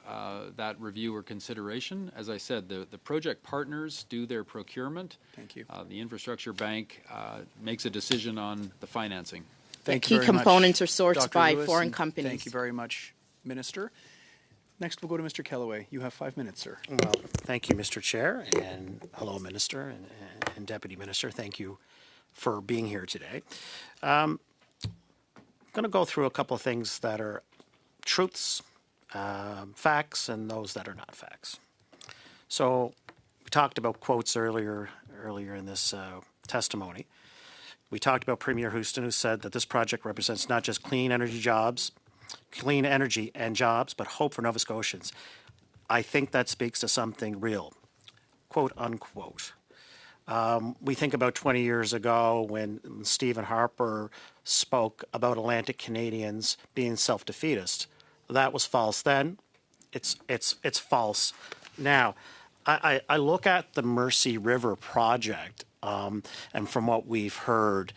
that review or consideration. As I said, the project partners do their procurement. Thank you. The Infrastructure Bank makes a decision on the financing. Thank you Key very much, components are sourced Dr. by Lewis, foreign and companies. Thank you very much, Minister. Next, we'll go to Mr. Kellaway. You have 5 minutes, sir. Well, thank you, Mr. Chair, and hello, Minister and Deputy Minister. Thank you for being here today. I'm going to go through a couple of things that are truths, facts, and those that are not facts. So we talked about quotes earlier in this testimony. We talked about Premier Houston, who said that this project represents not just clean energy and jobs, but hope for Nova Scotians. I think that speaks to something real, quote unquote. We think about 20 years ago when Stephen Harper spoke about Atlantic Canadians being self-defeatist. That was false then. It's false now. I look at the Mercy River project, and from what we've heard,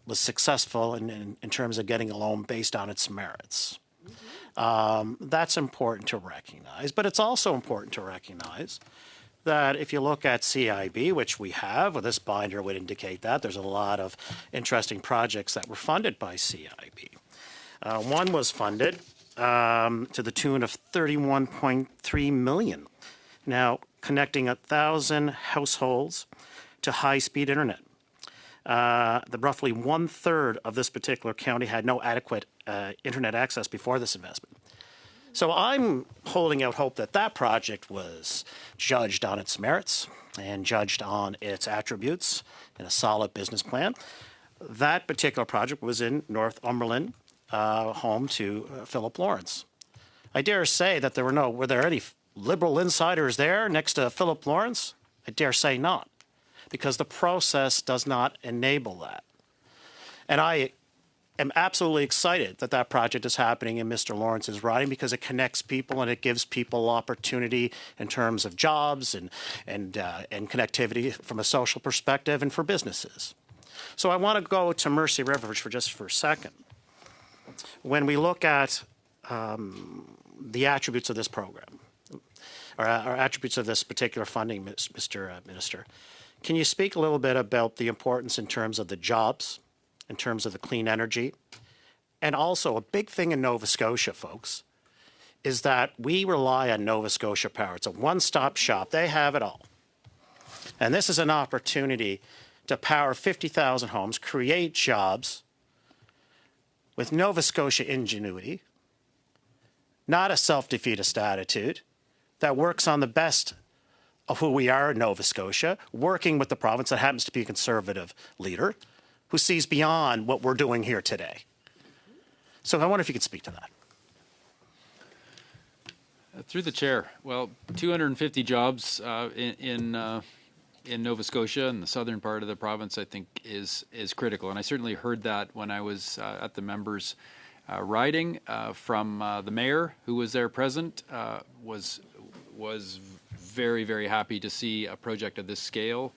was successful in terms of getting a loan based on its merits. That's important to recognize, but it's also important to recognize that if you look at CIB, which we have, well, this binder would indicate that, there's a lot of interesting projects that were funded by CIB. One was funded to the tune of $31.3 million. Now, connecting 1,000 households to high-speed internet. The roughly 1/3 of this particular county had no adequate internet access before this investment. So I'm holding out hope that that project was judged on its merits and judged on its attributes in a solid business plan. That particular project was in Northumberland, home to Philip Lawrence. I dare say that were there any Liberal insiders there next to Philip Lawrence? I dare say not, because the process does not enable that. And I am absolutely excited that that project is happening in Mr. Lawrence's riding, because it connects people and it gives people opportunity in terms of jobs and connectivity from a social perspective and for businesses. So I want to go to Mercy River for a second. When we look at the attributes of this program, or attributes of this particular funding, Mr. Minister, can you speak a little bit about the importance in terms of the jobs, in terms of the clean energy? And also, a big thing in Nova Scotia, folks, is that we rely on Nova Scotia Power. It's a one-stop shop. They have it all. And this is an opportunity to power 50,000 homes, create jobs with Nova Scotia ingenuity, not a self-defeatist attitude, that works on the best of who we are in Nova Scotia, working with the province that happens to be a Conservative leader who sees beyond what we're doing here today. So I wonder if you could speak to that. Through the chair, well, 250 jobs in Nova Scotia and the southern part of the province, I think, is critical. And I certainly heard that when I was at the members' riding from the mayor, who was there present, was very, very happy to see a project of this scale,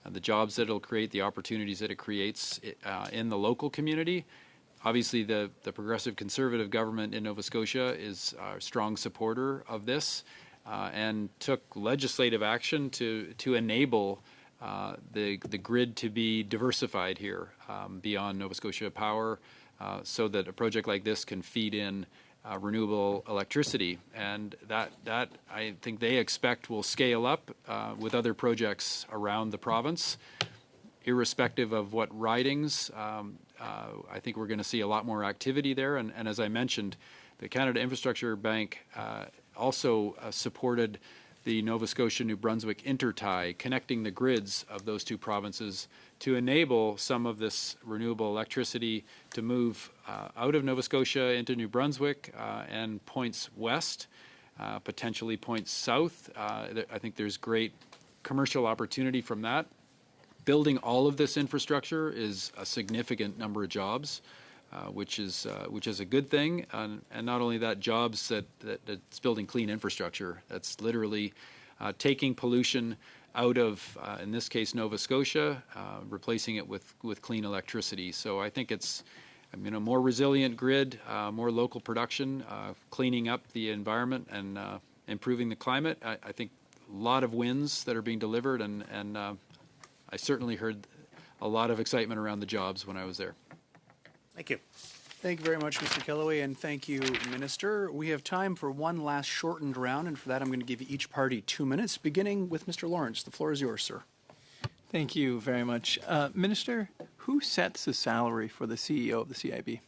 the jobs that it'll create, the opportunities that it creates in the local community. Obviously, the Progressive Conservative government in Nova Scotia is a strong supporter of this and took legislative action to enable the grid to be diversified here beyond Nova Scotia Power, so that a project like this can feed in renewable electricity, and that I think they expect will scale up with other projects around the province, irrespective of what ridings. I think we're going to see a lot more activity there, and as I mentioned, the Canada Infrastructure Bank also supported the Nova Scotia-New Brunswick intertie, connecting the grids of those two provinces to enable some of this renewable electricity to move out of Nova Scotia into New Brunswick and points west, potentially points south. I think there's great commercial opportunity from that. Building all of this infrastructure is a significant number of jobs, which is a good thing. And not only that, jobs that's building clean infrastructure. That's literally taking pollution out of, in this case, Nova Scotia, replacing it with clean electricity. So I think it's a more resilient grid, more local production, cleaning up the environment and improving the climate. I think a lot of wins that are being delivered, and I certainly heard a lot of excitement around the jobs when I was there. Thank you. Thank you very much, Mr. Kellaway, and thank you, Minister. We have time for one last shortened round, and for that I'm going to give each party 2 minutes, beginning with Mr. Lawrence. The floor is yours, sir. Thank you very much. Minister, who sets the salary for the CEO of the CIB?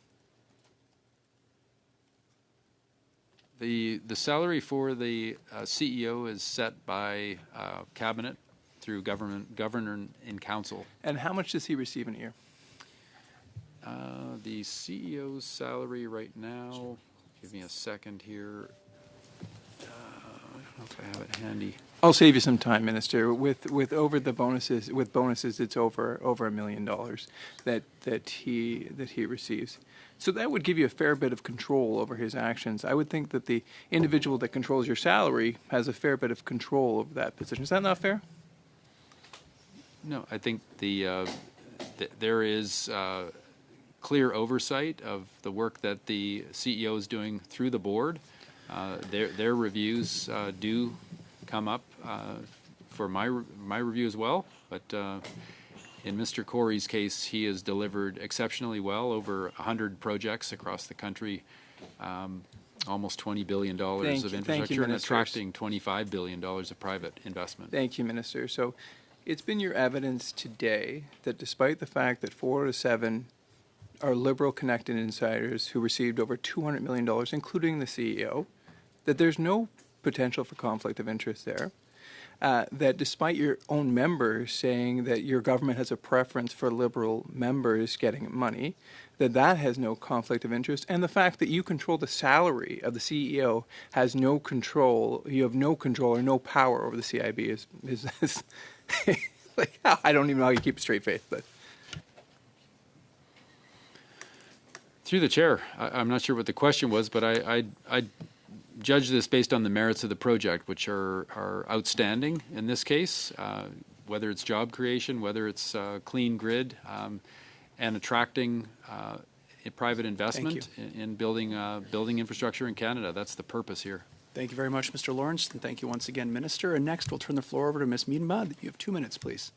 The salary for the CEO is set by Cabinet through Governor in Council. And how much does he receive in a year? The CEO's salary right now, give me a second here. I don't know if I have it handy. I'll save you some time, Minister. With over the bonuses, with bonuses, it's over $1 million that he receives. So that would give you a fair bit of control over his actions. I would think that the individual that controls your salary has a fair bit of control over that position. Is that not fair? No, I think there is clear oversight of the work that the CEO is doing through the board. Their reviews do come up for my review as well. But in Mr. Corey's case, he has delivered exceptionally well, over 100 projects across the country, almost $20 billion of infrastructure, and attracting $25 billion of private investment. Thank you, Minister. So it's been your evidence today that despite the fact that 4 out of 7 are Liberal connected insiders who received over $200 million, including the CEO, that there's no potential for conflict of interest there. That despite your own members saying that your government has a preference for Liberal members getting money, that has no conflict of interest. And the fact that you control the salary of the CEO has no control, you have no control or no power over the CIB is like, I don't even know how you keep a straight face, but. Through the chair, I'm not sure what the question was, but I judge this based on the merits of the project, which are outstanding in this case, whether it's job creation, whether it's clean grid, and attracting private investment in building infrastructure in Canada. That's the purpose here. Thank you very much, Mr. Lawrence, and thank you once again, Minister. And next, we'll turn the floor over to Ms. Miedema. You have 2 minutes, please.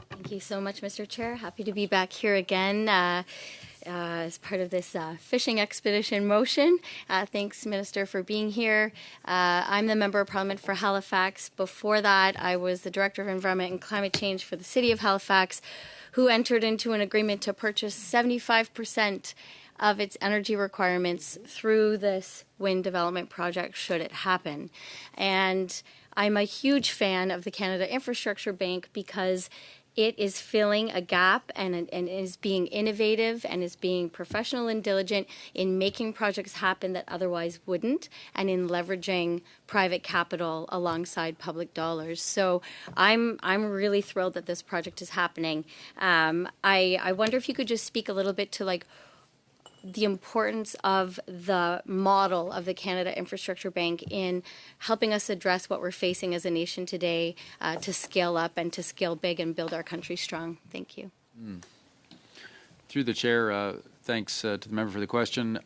Thank you so much, Mr. Chair. Happy to be back here again as part of this fishing expedition motion. Thanks, Minister, for being here. I'm the Member of Parliament for Halifax. Before that, I was the Director of Environment and Climate Change for the City of Halifax, who entered into an agreement to purchase 75% of its energy requirements through this wind development project, should it happen. And I'm a huge fan of the Canada Infrastructure Bank because it is filling a gap and is being innovative and is being professional and diligent in making projects happen that otherwise wouldn't, and in leveraging private capital alongside public dollars. So I'm really thrilled that this project is happening. I wonder if you could just speak a little bit to like the importance of the model of the Canada Infrastructure Bank in helping us address what we're facing as a nation today, to scale up and to scale big and build our country strong. Thank you. Through the chair, thanks to the member for the question.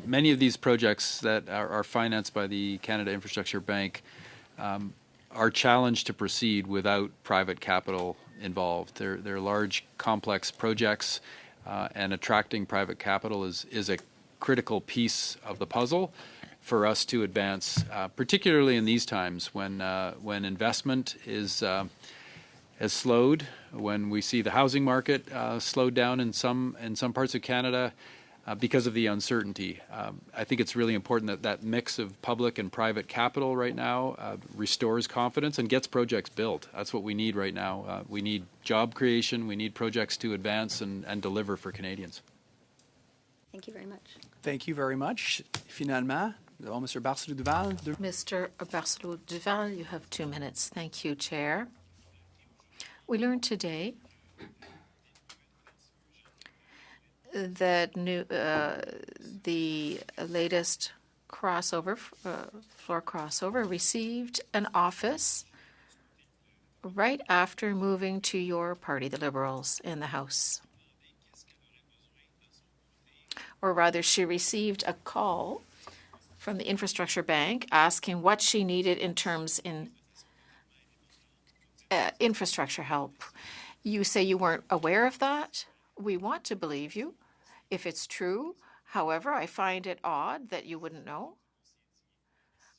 Many of these projects that are financed by the Canada Infrastructure Bank are challenged to proceed without private capital involved. They're large, complex projects. And attracting private capital is a critical piece of the puzzle for us to advance, particularly in these times when investment has slowed, when we see the housing market slowed down in some parts of Canada because of the uncertainty. I think it's really important that mix of public and private capital right now restores confidence and gets projects built. That's what we need right now. We need job creation. We need projects to advance and deliver for Canadians. Thank you very much. Thank you very much. Finalement, Mr. Barcelou-Duval. Mr. Barcelou-Duval, you have 2 minutes. Thank you, Chair. We learned today that the latest floor crossover received an office right after moving to your party, the Liberals, in the House. Or rather, she received a call from the Infrastructure Bank asking what she needed in terms in infrastructure help. You say you weren't aware of that. We want to believe you if it's true. However, I find it odd that you wouldn't know.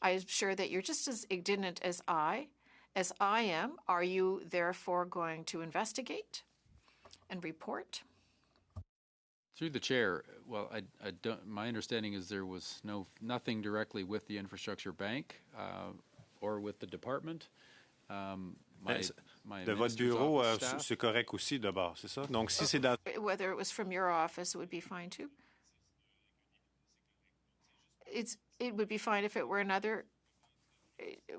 I'm sure that you're just as ignorant as I am. Are you therefore going to investigate and report? Through the chair, well, I don't. My understanding is there was nothing directly with the Infrastructure Bank or with the department. De votre bureau, c'est correct aussi d'abord, c'est ça? Donc, si c'est dans... Whether it was from your office, it would be fine too. It would be fine if it were another.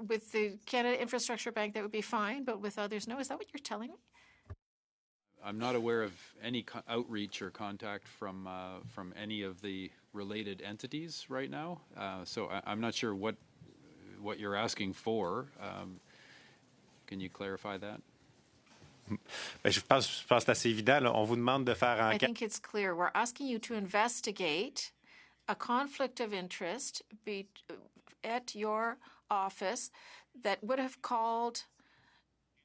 With the Canada Infrastructure Bank, that would be fine, but with others, no. Is that what you're telling me? I'm not aware of any outreach or contact from any of the related entities right now. So I'm not sure what you're asking for. Can you clarify that? Je pense que c'est assez évident. Là. On vous demande de faire enquête. I think it's clear. We're asking you to investigate a conflict of interest at your office that would have called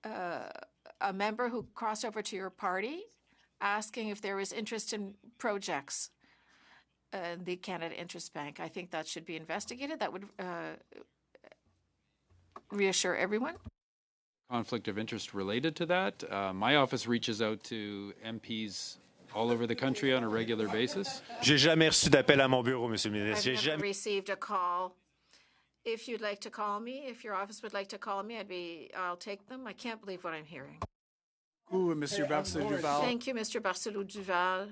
a member who crossed over to your party asking if there was interest in projects in the Canada Interest Bank. I think that should be investigated. That would reassure everyone. Conflict of interest related to that. My office reaches out to MPs all over the country on a regular basis. J'ai jamais reçu d'appel à mon bureau, Monsieur le ministre. I've never received a call. If you'd like to call me, if your office would like to call me, I'll take them. I can't believe what I'm hearing. Ooh, Mr. Barcelou-Duval. Thank you, Mr. Barcelou-Duval.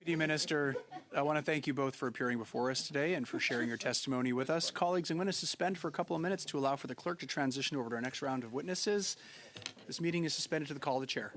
Deputy Minister, I want to thank you both for appearing before us today and for sharing your testimony with us. Colleagues, I'm going to suspend for a couple of minutes to allow for the clerk to transition over to our next round of witnesses. This meeting is suspended to the call of the chair.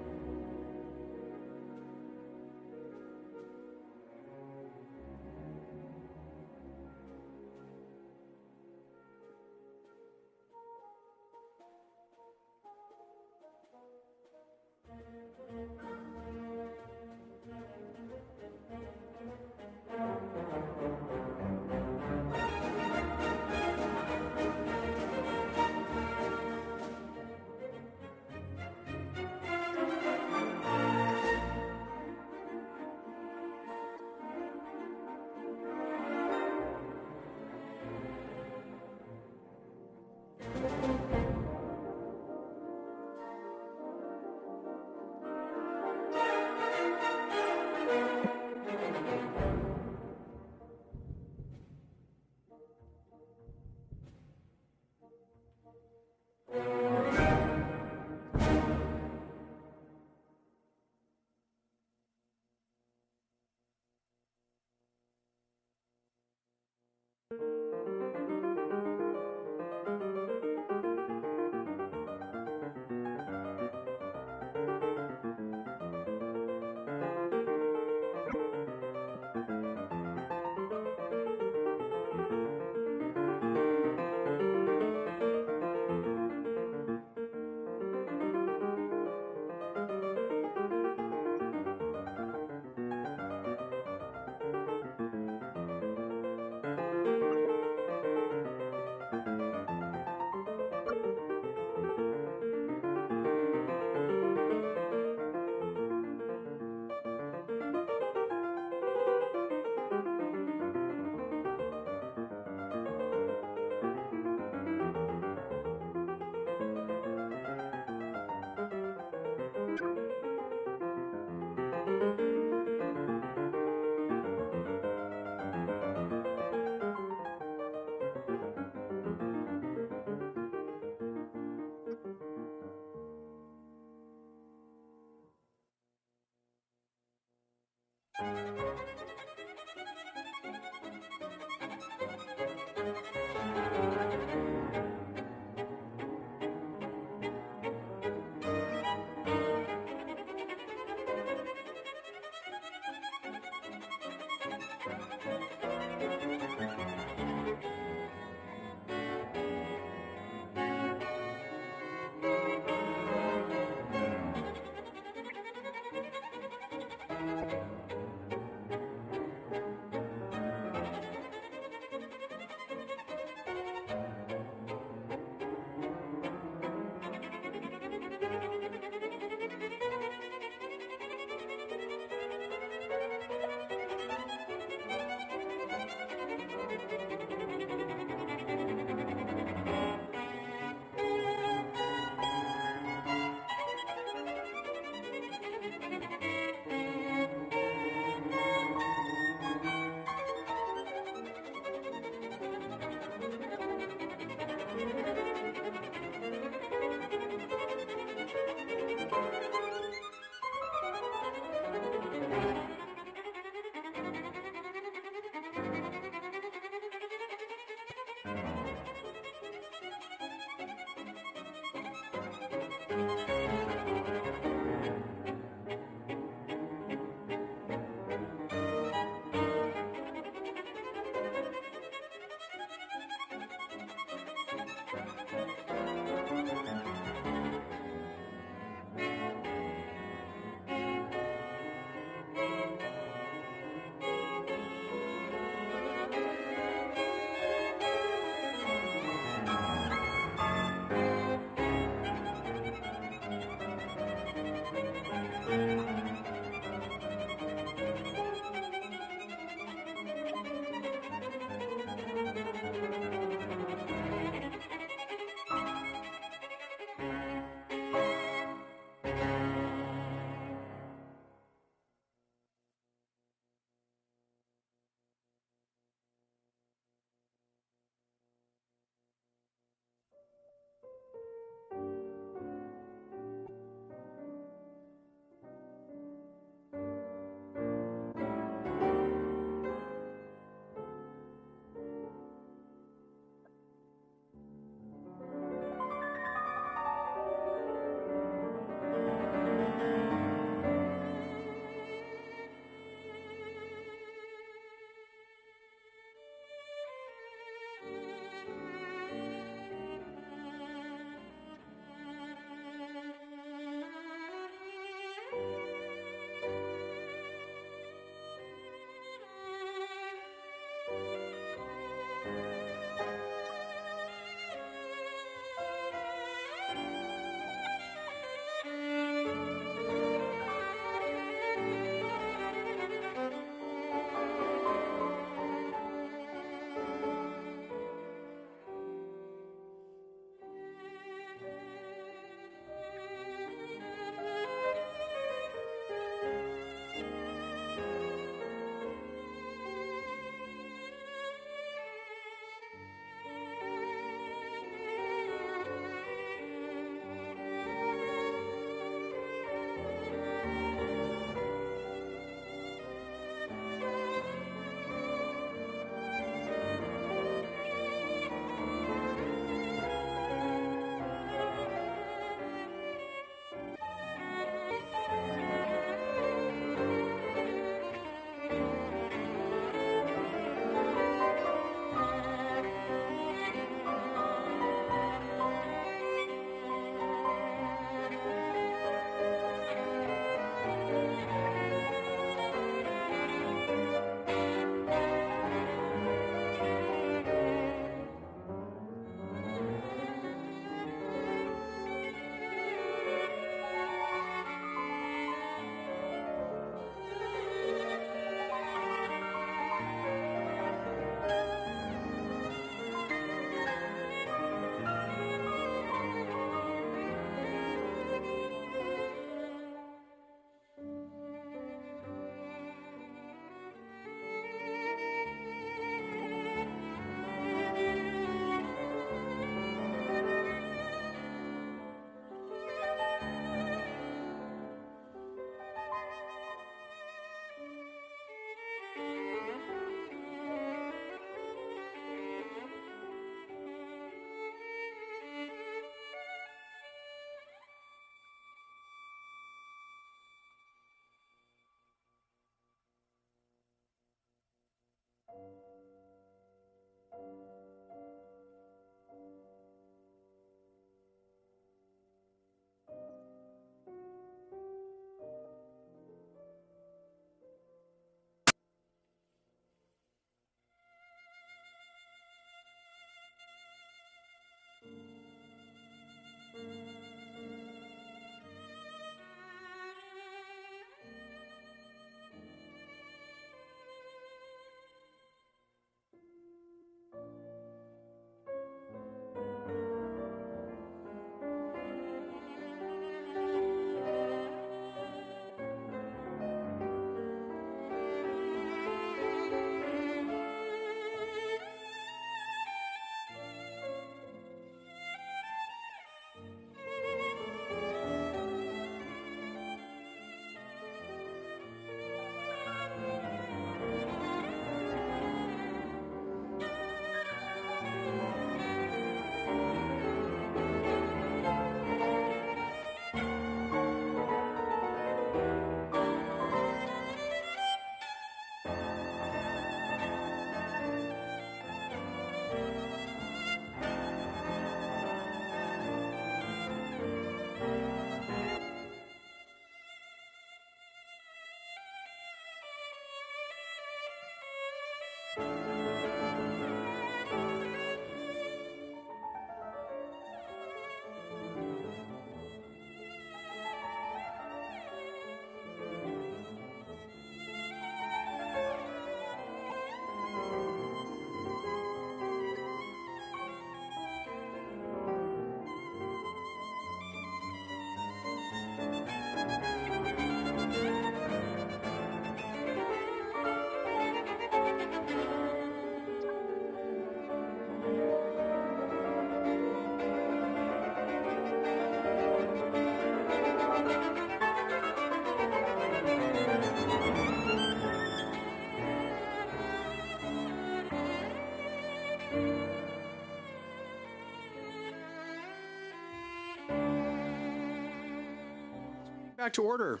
Back to order.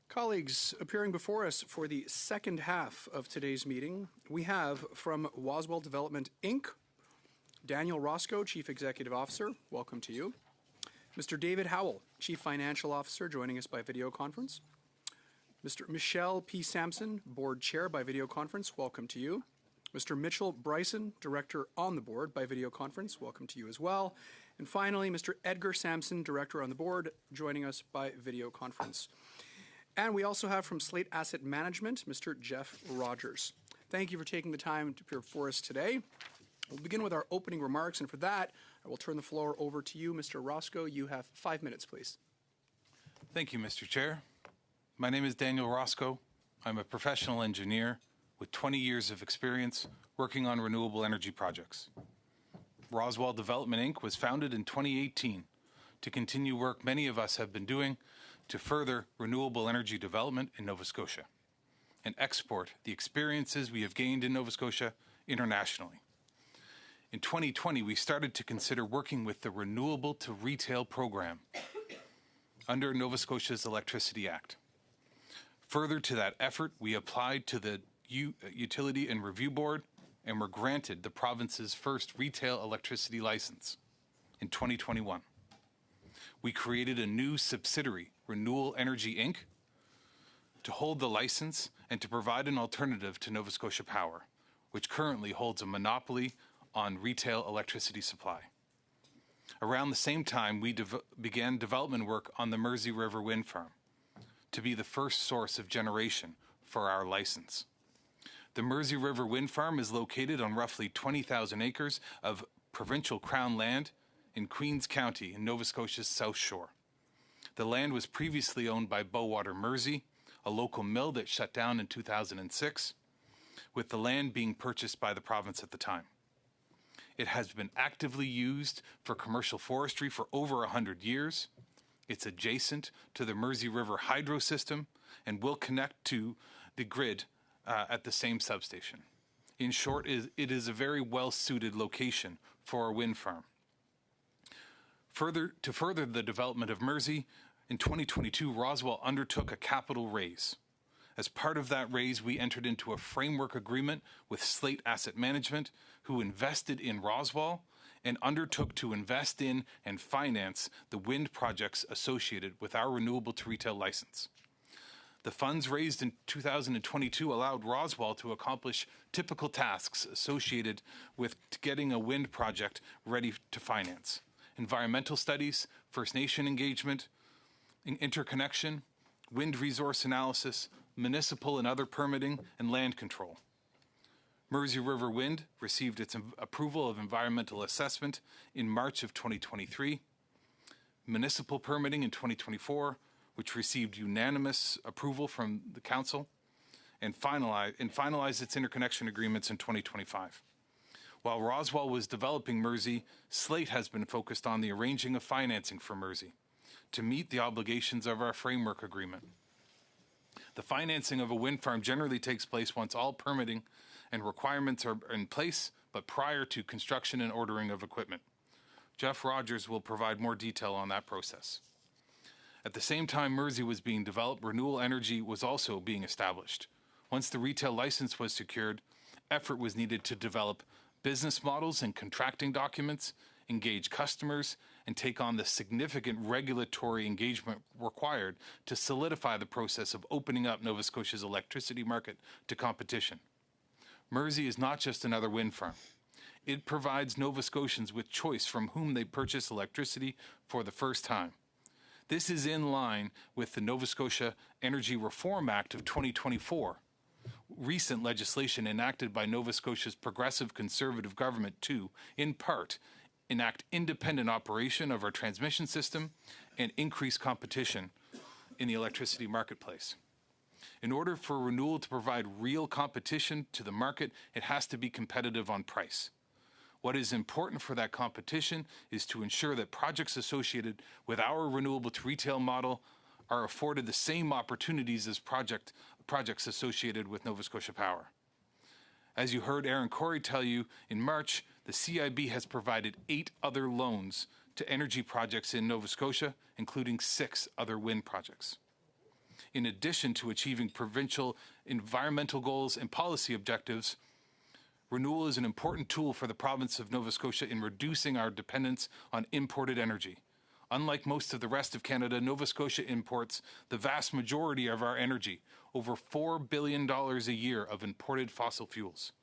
Colleagues, appearing before us for the second half of today's meeting, we have from Waswell Development, Inc., Daniel Roscoe, Chief Executive Officer. Welcome to you. Mr. David Howell, Chief Financial Officer, joining us by video conference. Mr. Michelle P. Sampson, Board Chair by video conference. Welcome to you. Mr. Mitchell Bryson, Director on the Board by video conference. Welcome to you as well. And finally, Mr. Edgar Sampson, Director on the Board, joining us by video conference. And we also have from Slate Asset Management, Mr. Jeff Rogers. Thank you for taking the time to appear before us today. We'll begin with our opening remarks, and for that, I will turn the floor over to you, Mr. Roscoe. You have 5 minutes, please. Thank you, Mr. Chair. My name is Daniel Roscoe. I'm a professional engineer with 20 years of experience working on renewable energy projects. Roswell Development, Inc. was founded in 2018 to continue work many of us have been doing to further renewable energy development in Nova Scotia and export the experiences we have gained in Nova Scotia internationally. In 2020, we started to consider working with the Renewable to Retail program under Nova Scotia's Electricity Act. Further to that effort, we applied to the Utility and Review Board and were granted the province's first retail electricity license in 2021. We created a new subsidiary, Renewable Energy, Inc., to hold the license and to provide an alternative to Nova Scotia Power, which currently holds a monopoly on retail electricity supply. Around the same time, we began development work on the Mersey River Wind Farm to be the first source of generation for our license. The Mersey River Wind Farm is located on roughly 20,000 acres of provincial Crown land in Queens County in Nova Scotia's South Shore. The land was previously owned by Bowater Mersey, a local mill that shut down in 2006, with the land being purchased by the province at the time. It has been actively used for commercial forestry for over 100 years. It's adjacent to the Mersey River hydro system and will connect to the grid at the same substation. In short, it is a very well-suited location for a wind farm. To further the development of Mersey, in 2022, Roswell undertook a capital raise. As part of that raise, we entered into a framework agreement with Slate Asset Management, who invested in Roswell and undertook to invest in and finance the wind projects associated with our Renewable to Retail license. The funds raised in 2022 allowed Roswell to accomplish typical tasks associated with getting a wind project ready to finance: environmental studies, First Nation engagement, interconnection, wind resource analysis, municipal and other permitting, and land control. Mersey River Wind received its approval of environmental assessment in March of 2023, municipal permitting in 2024, which received unanimous approval from the council, and finalized its interconnection agreements in 2025. While Roswell was developing Mersey, Slate has been focused on the arranging of financing for Mersey to meet the obligations of our framework agreement. The financing of a wind farm generally takes place once all permitting and requirements are in place, but prior to construction and ordering of equipment. Jeff Rogers will provide more detail on that process. At the same time Mersey was being developed, Renewable Energy was also being established. Once the retail license was secured, effort was needed to develop business models and contracting documents, engage customers, and take on the significant regulatory engagement required to solidify the process of opening up Nova Scotia's electricity market to competition. Mersey is not just another wind farm. It provides Nova Scotians with choice from whom they purchase electricity for the first time. This is in line with the Nova Scotia Energy Reform Act of 2024, recent legislation enacted by Nova Scotia's progressive conservative government to, in part, enact independent operation of our transmission system and increase competition in the electricity marketplace. In order for renewal to provide real competition to the market, it has to be competitive on price. What is important for that competition is to ensure that projects associated with our renewable to retail model are afforded the same opportunities as projects associated with Nova Scotia Power. As you heard Aaron Corey tell you, in March, the CIB has provided 8 other loans to energy projects in Nova Scotia, including 6 other wind projects. In addition to achieving provincial environmental goals and policy objectives, renewal is an important tool for the province of Nova Scotia in reducing our dependence on imported energy. Unlike most of the rest of Canada, Nova Scotia imports the vast majority of our energy, over $4 billion a year of imported fossil fuels.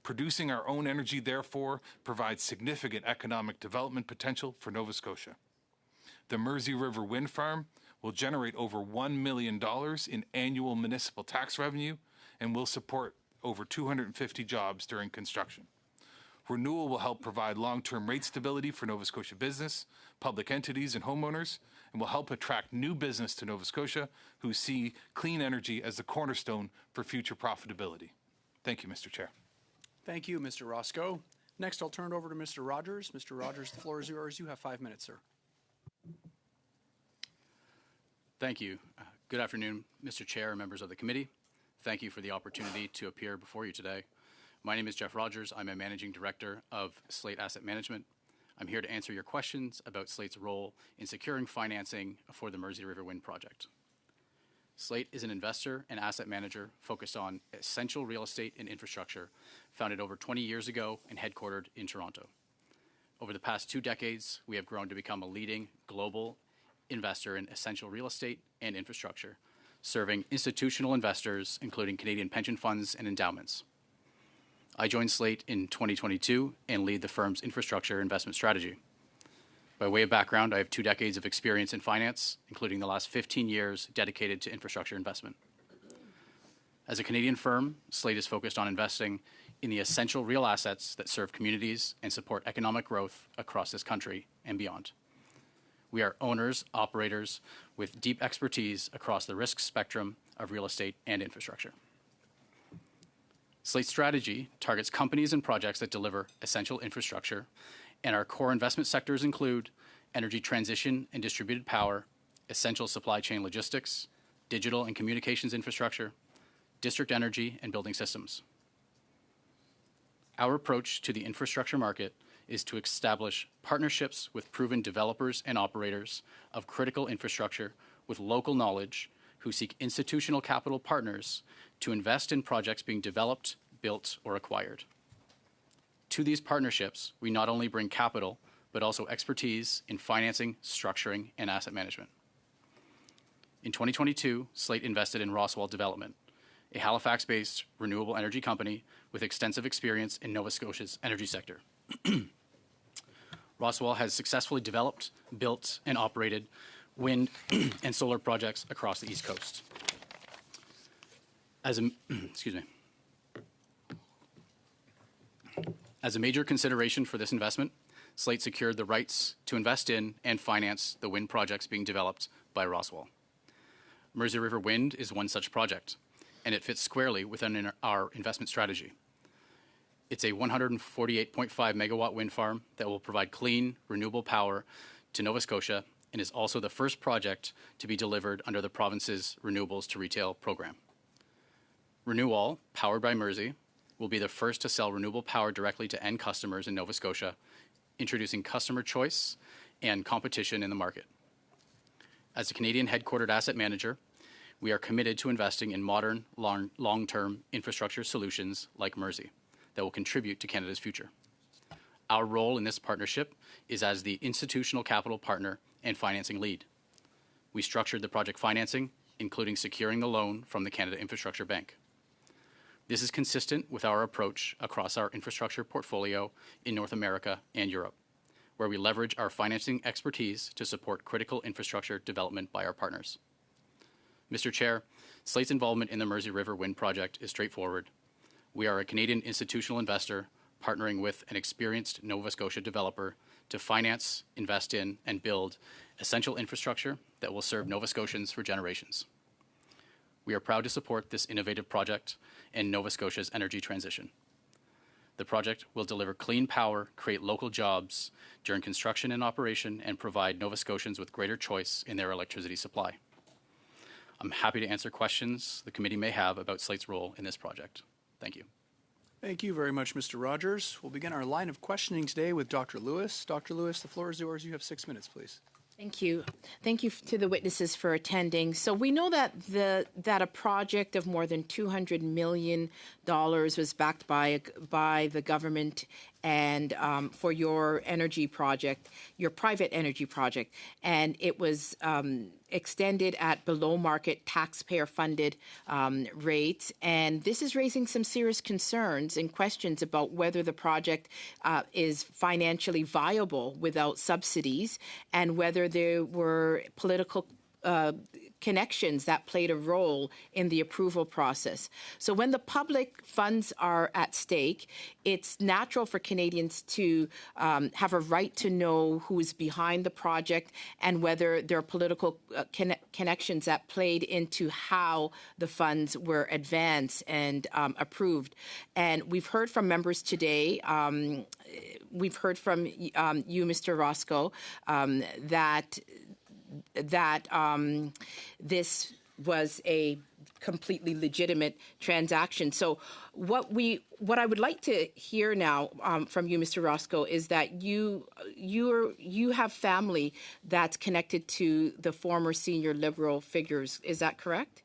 Producing our own energy, therefore, provides significant economic development potential for Nova Scotia. The Mersey River Wind Farm will generate over $1 million in annual municipal tax revenue and will support over 250 jobs during construction. Renewal will help provide long-term rate stability for Nova Scotia business, public entities, and homeowners, and will help attract new business to Nova Scotia who see clean energy as the cornerstone for future profitability. Thank you, Mr. Chair. Thank you, Mr. Roscoe. Next, I'll turn it over to Mr. Rogers. Mr. Rogers, the floor is yours. You have 5 minutes, sir. Thank you. Good afternoon, Mr. Chair and members of the committee. Thank you for the opportunity to appear before you today. My name is Jeff Rogers. I'm a Managing Director of Slate Asset Management. I'm here to answer your questions about Slate's role in securing financing for the Mersey River Wind Project. Slate is an investor and asset manager focused on essential real estate and infrastructure, founded over 20 years ago and headquartered in Toronto. Over the past 2 decades, we have grown to become a leading global investor in essential real estate and infrastructure, serving institutional investors, including Canadian pension funds and endowments. I joined Slate in 2022 and lead the firm's infrastructure investment strategy. By way of background, I have 2 decades of experience in finance, including the last 15 years dedicated to infrastructure investment. As a Canadian firm, Slate is focused on investing in the essential real assets that serve communities and support economic growth across this country and beyond. We are owners, operators with deep expertise across the risk spectrum of real estate and infrastructure. Slate's strategy targets companies and projects that deliver essential infrastructure, and our core investment sectors include energy transition and distributed power, essential supply chain logistics, digital and communications infrastructure, district energy, and building systems. Our approach to the infrastructure market is to establish partnerships with proven developers and operators of critical infrastructure with local knowledge who seek institutional capital partners to invest in projects being developed, built, or acquired. To these partnerships, we not only bring capital, but also expertise in financing, structuring, and asset management. In 2022, Slate invested in Roswell Development, a Halifax-based renewable energy company with extensive experience in Nova Scotia's energy sector. Roswell has successfully developed, built, and operated wind and solar projects across the East Coast. As a major consideration for this investment, Slate secured the rights to invest in and finance the wind projects being developed by Roswell. Mersey River Wind is one such project, and it fits squarely within our investment strategy. It's a 148.5 megawatt wind farm that will provide clean, renewable power to Nova Scotia and is also the first project to be delivered under the province's Renewables to Retail program. Renewal, powered by Mersey, will be the first to sell renewable power directly to end customers in Nova Scotia, introducing customer choice and competition in the market. As a Canadian headquartered asset manager, we are committed to investing in modern, long-term infrastructure solutions like Mersey that will contribute to Canada's future. Our role in this partnership is as the institutional capital partner and financing lead. We structured the project financing, including securing the loan from the Canada Infrastructure Bank. This is consistent with our approach across our infrastructure portfolio in North America and Europe, where we leverage our financing expertise to support critical infrastructure development by our partners. Mr. Chair, Slate's involvement in the Mersey River Wind Project is straightforward. We are a Canadian institutional investor partnering with an experienced Nova Scotia developer to finance, invest in, and build essential infrastructure that will serve Nova Scotians for generations. We are proud to support this innovative project and Nova Scotia's energy transition. The project will deliver clean power, create local jobs during construction and operation, and provide Nova Scotians with greater choice in their electricity supply. I'm happy to answer questions the committee may have about Slate's role in this project. Thank you. Thank you very much, Mr. Rogers. We'll begin our line of questioning today with Dr. Lewis. Dr. Lewis, the floor is yours. You have 6 minutes, please. Thank you. Thank you to the witnesses for attending. So we know that a project of more than $200 million was backed by the government and for your energy project, your private energy project, and it was extended at below market taxpayer funded rates. And this is raising some serious concerns and questions about whether the project is financially viable without subsidies and whether there were political connections that played a role in the approval process. So when the public funds are at stake, it's natural for Canadians to have a right to know who is behind the project and whether there are political connections that played into how the funds were advanced and approved. And we've heard from members today, we've heard from you, Mr. Roscoe, that this was a completely legitimate transaction. So what I would like to hear now from you, Mr. Roscoe, is that you have family that's connected to the former senior Liberal figures. Is that correct?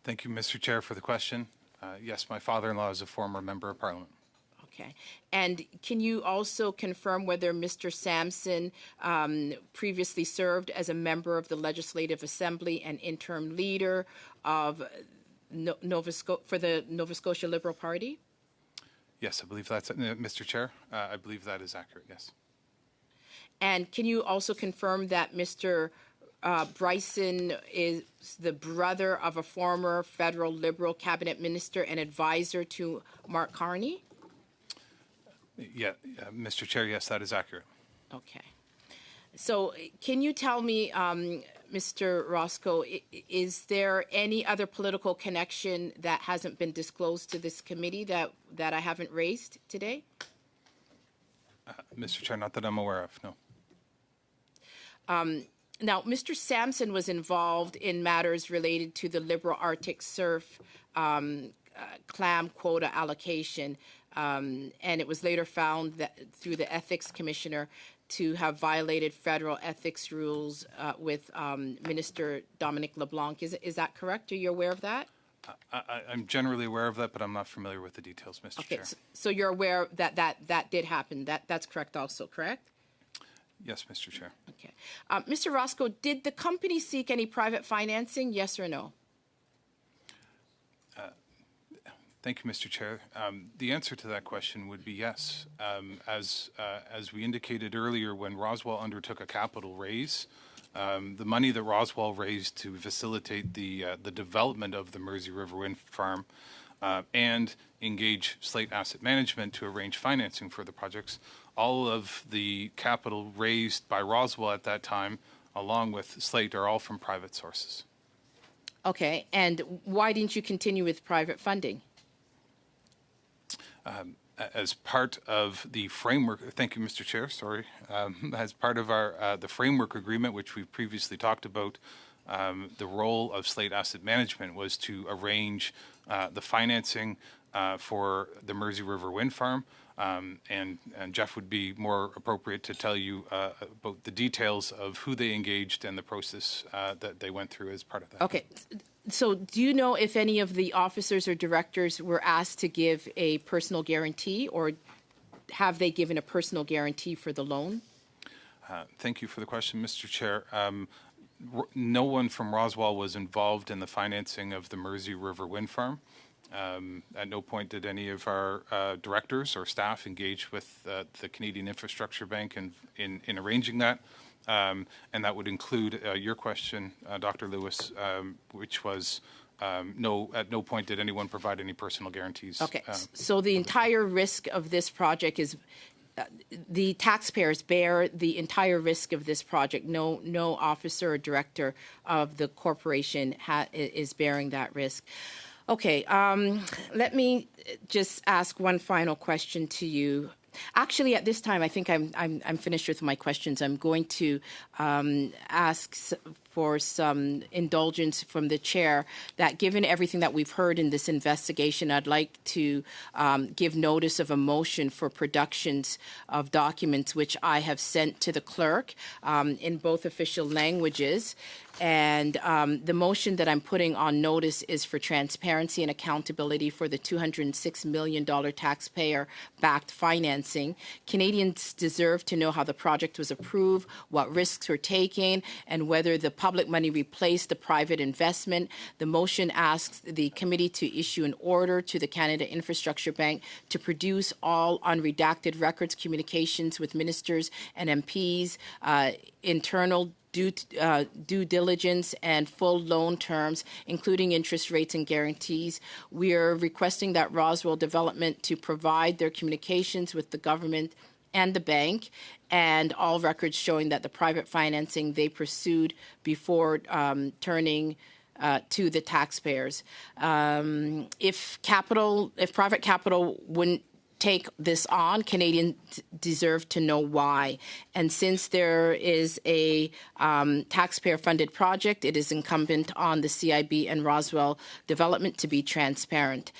Thank you, Mr. Chair, for the question. Yes, my father-in-law is a former member of Parliament. Okay. And can you also confirm whether Mr. Sampson previously served as a member of the Legislative Assembly and interim leader of for the Nova Scotia Liberal Party? Yes, I believe that's Mr. Chair. I believe that is accurate, yes. And can you also confirm that Mr. Bryson is the brother of a former federal Liberal cabinet minister and advisor to Mark Carney? Yeah, Mr. Chair, yes, that is accurate. Okay. So can you tell me, Mr. Roscoe, is there any other political connection that hasn't been disclosed to this committee that I haven't raised today? Mr. Chair, not that I'm aware of, no. Now, Mr. Sampson was involved in matters related to the Liberal Arctic surf clam quota allocation, and it was later found that through the ethics commissioner to have violated federal ethics rules with Minister Dominic LeBlanc. Is that correct? Are you aware of that? I'm generally aware of that, but I'm not familiar with the details, Mr. Chair. So you're aware that did happen. That's correct also, correct? Yes, Mr. Chair. Okay. Mr. Roscoe, did the company seek any private financing, yes or no? Thank you, Mr. Chair. The answer to that question would be yes. As we indicated earlier, when Roswell undertook a capital raise, the money that Roswell raised to facilitate the development of the Mersey River Wind Farm and engage Slate Asset Management to arrange financing for the projects, all of the capital raised by Roswell at that time, along with Slate, are all from private sources. Okay, and why didn't you continue with private funding? As part of the framework, thank you, Mr. Chair, sorry. As part of our the framework agreement, which we've previously talked about, the role of Slate Asset Management was to arrange the financing for the Mersey River Wind Farm, and Jeff would be more appropriate to tell you about the details of who they engaged and the process that they went through as part of that. Okay. So do you know if any of the officers or directors were asked to give a personal guarantee, or have they given a personal guarantee for the loan? Thank you for the question, Mr. Chair. no one from Roswell was involved in the financing of the Mersey River Wind Farm. At no point did any of our directors or staff engage with the Canadian Infrastructure Bank in arranging that. And that would include your question, Dr. Lewis, which was at no point did anyone provide any personal guarantees. Okay, so the entire risk of this project is the taxpayers bear the entire risk of this project. No officer or director of the corporation is bearing that risk. Okay, let me just ask one final question to you. Actually, at this time, I think I'm finished with my questions. I'm going to ask for some indulgence from the chair that given everything that we've heard in this investigation, I'd like to give notice of a motion for productions of documents which I have sent to the clerk in both official languages. And the motion that I'm putting on notice is for transparency and accountability for the $206 million taxpayer-backed financing. Canadians deserve to know how the project was approved, what risks were taken, and whether the public money replaced the private investment. The motion asks the committee to issue an order to the Canada Infrastructure Bank to produce all unredacted records, communications with ministers and MPs, internal due diligence and full loan terms, including interest rates and guarantees. We are requesting that Roswell Development to provide their communications with the government and the bank and all records showing that the private financing they pursued before turning to the taxpayers. If private capital wouldn't take this on, Canadians deserve to know why. And since there is a taxpayer-funded project, it is incumbent on the CIB and Roswell Development to be transparent.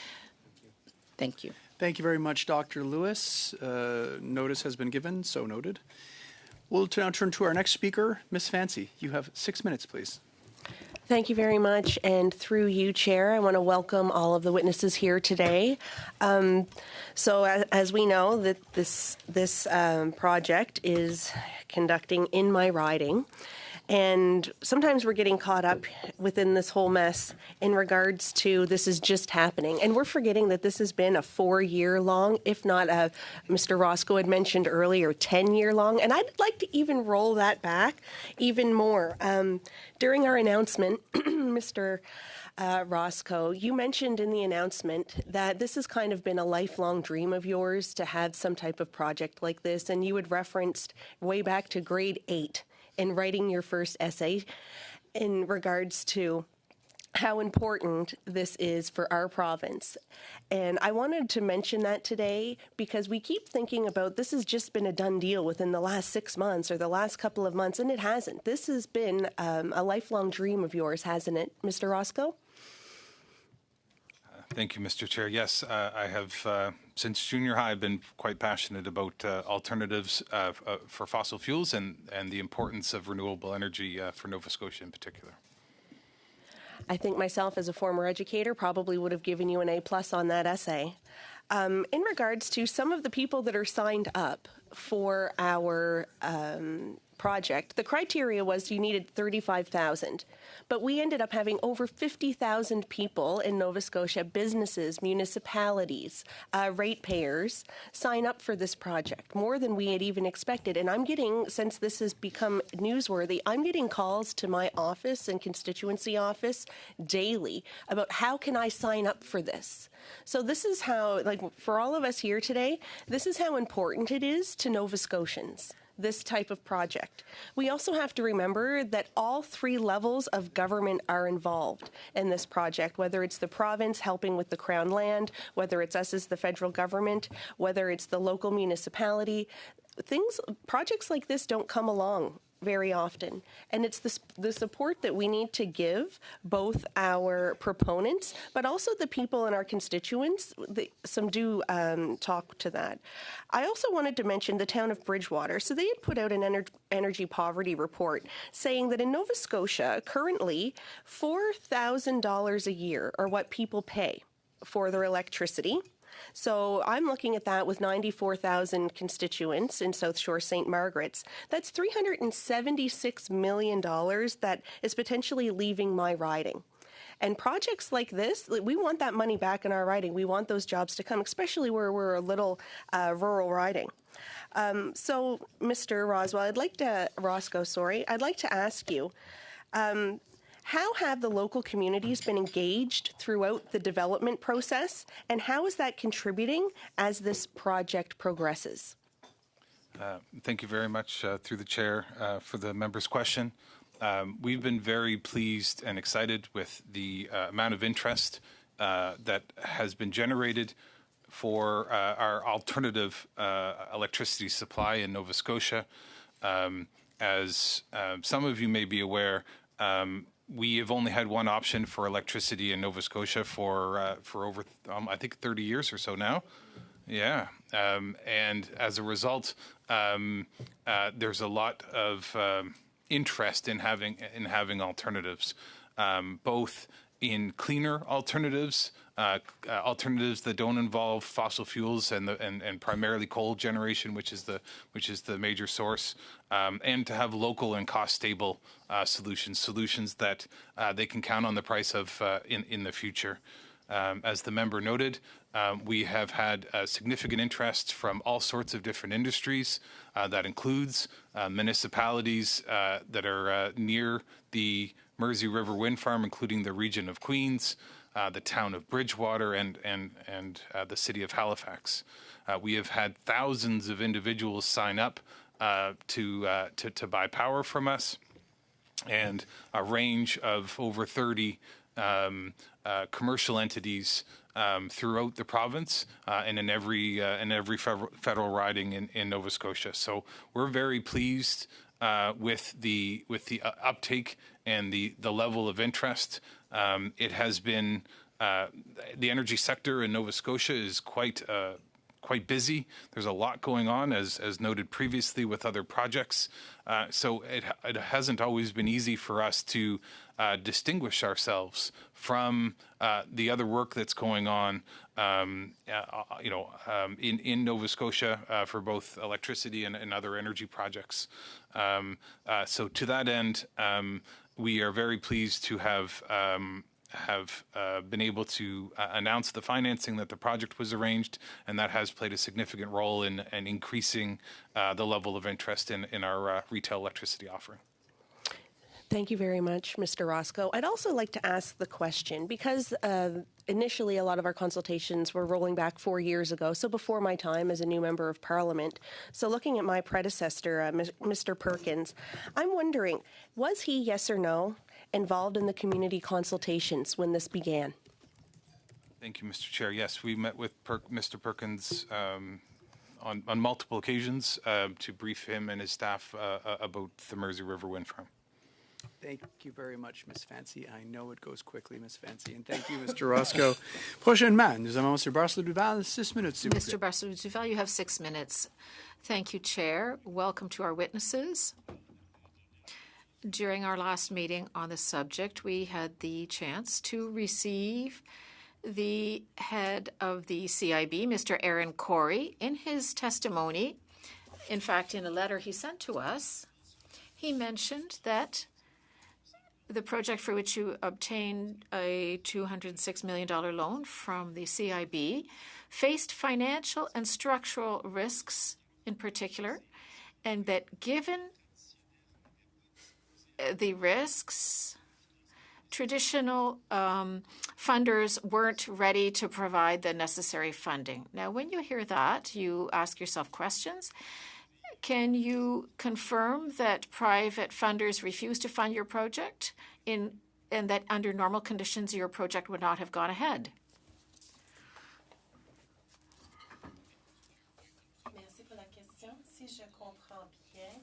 Thank you. Thank you very much, Dr. Lewis. Notice has been given, so noted. We'll now turn to our next speaker, Ms. Fancy. You have 6 minutes, please. Thank you very much. And through you, Chair, I want to welcome all of the witnesses here today. So as we know, that this project is conducting in my riding. And sometimes we're getting caught up within this whole mess in regards to this is just happening. And we're forgetting that this has been a 4-year long, if not, Mr. Roscoe had mentioned earlier, 10-year long. And I'd like to even roll that back even more. During our announcement, Mr. Roscoe, you mentioned in the announcement that this has kind of been a lifelong dream of yours to have some type of project like this. And you had referenced way back to grade 8. In writing your first essay in regards to how important this is for our province. And I wanted to mention that today because we keep thinking about this has just been a done deal within the last 6 months or the last couple of months, and it hasn't. This has been a lifelong dream of yours, hasn't it, Mr. Roscoe? Thank you, Mr. Chair. Yes, I have, since junior high, been quite passionate about alternatives for fossil fuels and the importance of renewable energy for Nova Scotia in particular. I think myself, as a former educator, probably would have given you an A+ on that essay. In regards to some of the people that are signed up for our project, the criteria was you needed 35,000, but we ended up having over 50,000 people in Nova Scotia, businesses, municipalities, ratepayers, sign up for this project, more than we had even expected. And I'm getting, since this has become newsworthy, I'm getting calls to my office and constituency office daily about how can I sign up for this. So this is how, like, for all of us here today, this is how important it is to Nova Scotians, this type of project. We also have to remember that all 3 levels of government are involved in this project, whether it's the province helping with the Crown land, whether it's us as the federal government, whether it's the local municipality. Projects like this don't come along very often. And it's the support that we need to give both our proponents, but also the people in our constituents. Some do talk to that. I also wanted to mention the town of Bridgewater. So they had put out an energy poverty report saying that in Nova Scotia, currently $4,000 a year are what people pay for their electricity. So I'm looking at that with 94,000 constituents in South Shore St. Margaret's. That's $376 million that is potentially leaving my riding. And projects like this, we want that money back in our riding. We want those jobs to come, especially where we're a little rural riding. So, Mr. Roscoe, I'd like to ask you, how have the local communities been engaged throughout the development process, and how is that contributing as this project progresses? Thank you very much, through the chair, for the member's question. We've been very pleased and excited with the amount of interest that has been generated for our alternative electricity supply in Nova Scotia. As some of you may be aware, we have only had one option for electricity in Nova Scotia for over, I think, 30 years or so now. Yeah, and as a result, there's a lot of interest in having alternatives, both in cleaner alternatives, alternatives that don't involve fossil fuels and primarily coal generation, which is the major source, and to have local and cost stable solutions that they can count on the price of in the future. As the member noted, we have had significant interest from all sorts of different industries. That includes municipalities that are near the Mersey River Wind Farm, including the region of Queens, the town of Bridgewater, and the city of Halifax. We have had thousands of individuals sign up to buy power from us, and a range of over 30 commercial entities throughout the province and in every federal riding in Nova Scotia. So we're very pleased with the uptake and the level of interest. It has been the energy sector in Nova Scotia is quite busy. There's a lot going on, as noted previously with other projects. So it hasn't always been easy for us to distinguish ourselves from the other work that's going on, in Nova Scotia for both electricity and other energy projects. So to that end, we are very pleased to have been able to announce the financing that the project was arranged, and that has played a significant role in increasing the level of interest in our retail electricity offering. Thank you very much, Mr. Roscoe. I'd also like to ask the question, because initially a lot of our consultations were rolling back 4 years ago, so before my time as a new member of Parliament. So looking at my predecessor, Mr. Perkins, I'm wondering, was he, yes or no, involved in the community consultations when this began? Thank you, Mr. Chair. Yes, we met with Mr. Perkins on multiple occasions to brief him and his staff about the Mersey River Wind Farm. Thank you very much, Ms. Fancy. I know it goes quickly, Ms. Fancy. And thank you, Mr. Roscoe. Prochainement, nous avons M. Barcelou-Duval, 6 minutes, s'il vous plaît. Mr. Barcelou-Duval, you have 6 minutes. Thank you, Chair. Welcome to our witnesses. During our last meeting on the subject, we had the chance to receive the head of the CIB, Mr. Aaron Corey. In his testimony, in fact, in a letter he sent to us, he mentioned that the project for which you obtained a $206 million loan from the CIB faced financial and structural risks in particular, and that given the risks, traditional funders weren't ready to provide the necessary funding. Now, when you hear that, you ask yourself questions. Can you confirm that private funders refused to fund your project and that under normal conditions your project would not have gone ahead? Merci pour la question. Si je comprends bien,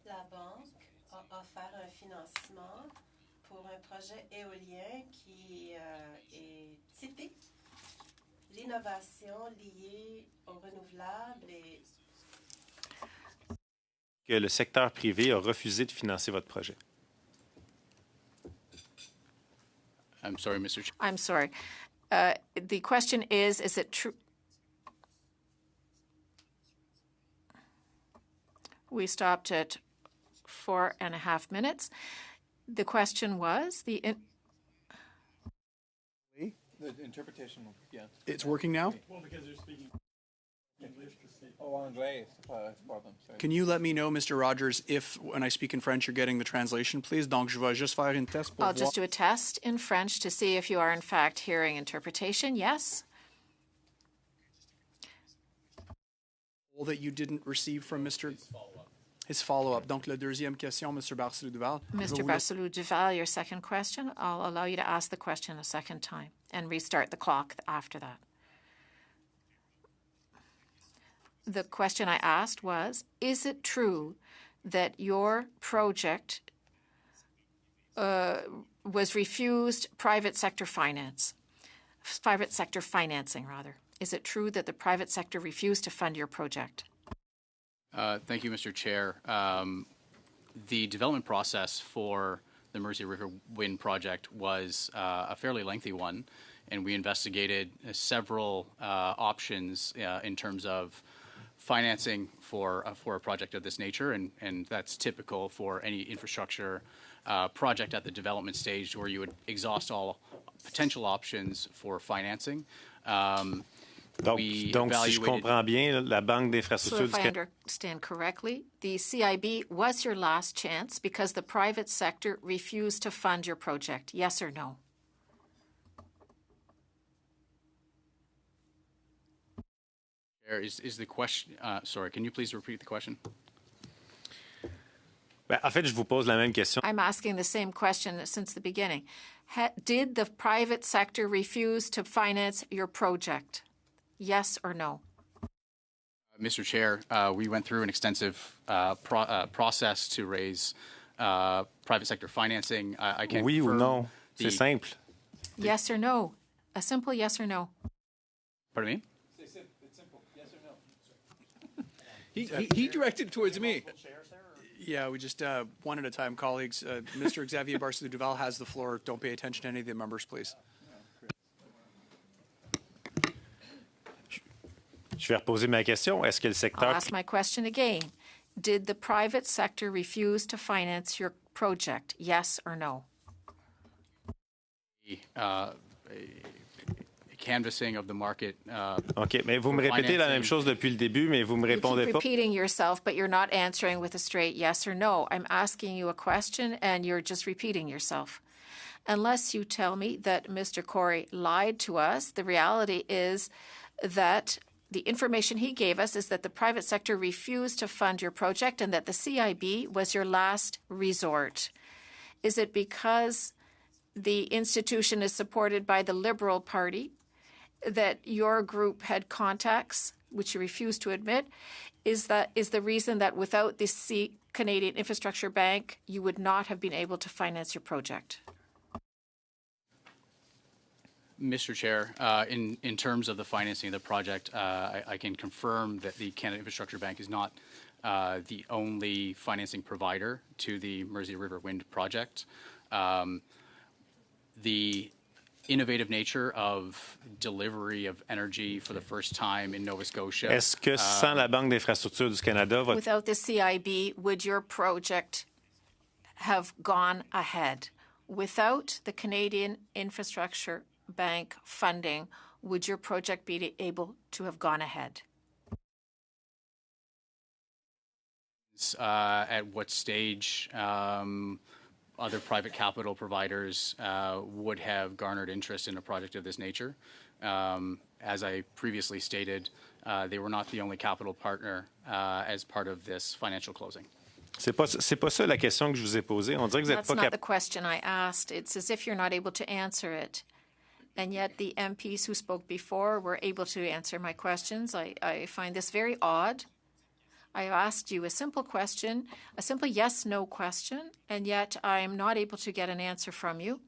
la banque a offert un financement pour un projet éolien qui est typique. L'innovation liée aux renouvelables et que le secteur privé a refusé de financer votre projet. I'm sorry, Mr. Chair. I'm sorry. The question is it true? We stopped at 4.5 minutes. The question was The interpretation, yeah. It's working now? Well, because they're speaking English. Oh, anglais, c'est pas un problem. Sorry. Can you let me know, Mr. Rogers, if when I speak in French, you're getting the translation, please? Donc, je vais juste faire une test pour I'll voir. just do a test in French to see if you are in fact hearing interpretation. Yes? All that you didn't receive from Mr. His follow-up. Donc, la deuxième question, Mr. Barcelou-Duval. Mr. Barcelou-Duval, your second question. I'll allow you to ask the question a second time and restart the clock after that. The question I asked was, is it true that your project was refused private sector financing, rather? Is it true that the private sector refused to fund your project? Thank you, Mr. Chair. The development process for the Mersey River Wind project was a fairly lengthy one, and we investigated several options in terms of financing for a project of this nature, and that's typical for any infrastructure project at the development stage where you would exhaust all potential options for financing. Donc, si je comprends bien, la Banque d'infrastructure So if I understand correctly, the CIB was your last chance because the private sector refused to fund your project. Yes or no? Is the question, sorry, can you please repeat the question? En fait, je vous pose la même question. I'm asking the same question since the beginning. Did the private sector refuse to finance your project? Yes or no? Mr. Chair, we went through an extensive process to raise private sector financing. I can't Oui ou non? C'est simple. Yes or no? A simple yes or no. Pardon me? It's simple. Yes or no? He directed towards me. Yeah, we just, one at a time, colleagues. Mr. Xavier Barcelou-Duval has the floor. Don't pay attention to any of the members, please. Je vais reposer ma question. Est-ce que le secteur... I'll ask my question again. Did the private sector refuse to finance your project? Yes or no? Canvassing of the market. OK, mais vous me répétez la même chose depuis le début, mais vous me répondez keep pas. Repeating yourself, but you're not answering with a straight yes or no. I'm asking you a question, and you're just repeating yourself. Unless you tell me that Mr. Corey lied to us, the reality is that the information he gave us is that the private sector refused to fund your project and that the CIB was your last resort. Is it because the institution is supported by the Liberal Party that your group had contacts, which you refused to admit? Is the reason that without the Canadian Infrastructure Bank, you would not have been able to finance your project? Mr. Chair, in terms of the financing of the project, I can confirm that the Canada Infrastructure Bank is not the only financing provider to the Mersey River Wind project. The innovative nature of delivery of energy for the first time in Nova Scotia. Est-ce que sans la Banque d'infrastructure du Canada... Without the CIB, would your project have gone ahead? Without the Canadian Infrastructure Bank funding, would your project be able to have gone ahead? At what stage other private capital providers would have garnered interest in a project of this nature. As I previously stated, they were not the only capital partner as part of this financial closing. C'est pas ça la question que je vous ai posée. On dirait que vous êtes That's pas not the question I asked. It's as if you're not able to answer it. And yet the MPs who spoke before were able to answer my questions. I find this very odd. I asked you a simple question, a simple yes-no question, and yet I'm not able to get an answer from you.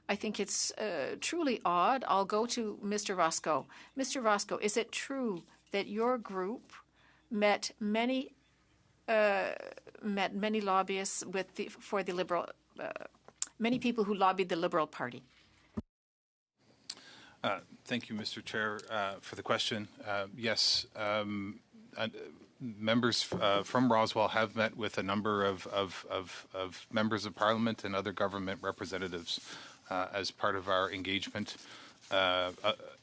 I think it's truly odd. I'll go to Mr. Roscoe. Mr. Roscoe, is it true that your group met many lobbyists for the Liberal, many people who lobbied the Liberal Party? Thank you, Mr. Chair, for the question. Yes, members from Roswell have met with a number of members of Parliament and other government representatives as part of our engagement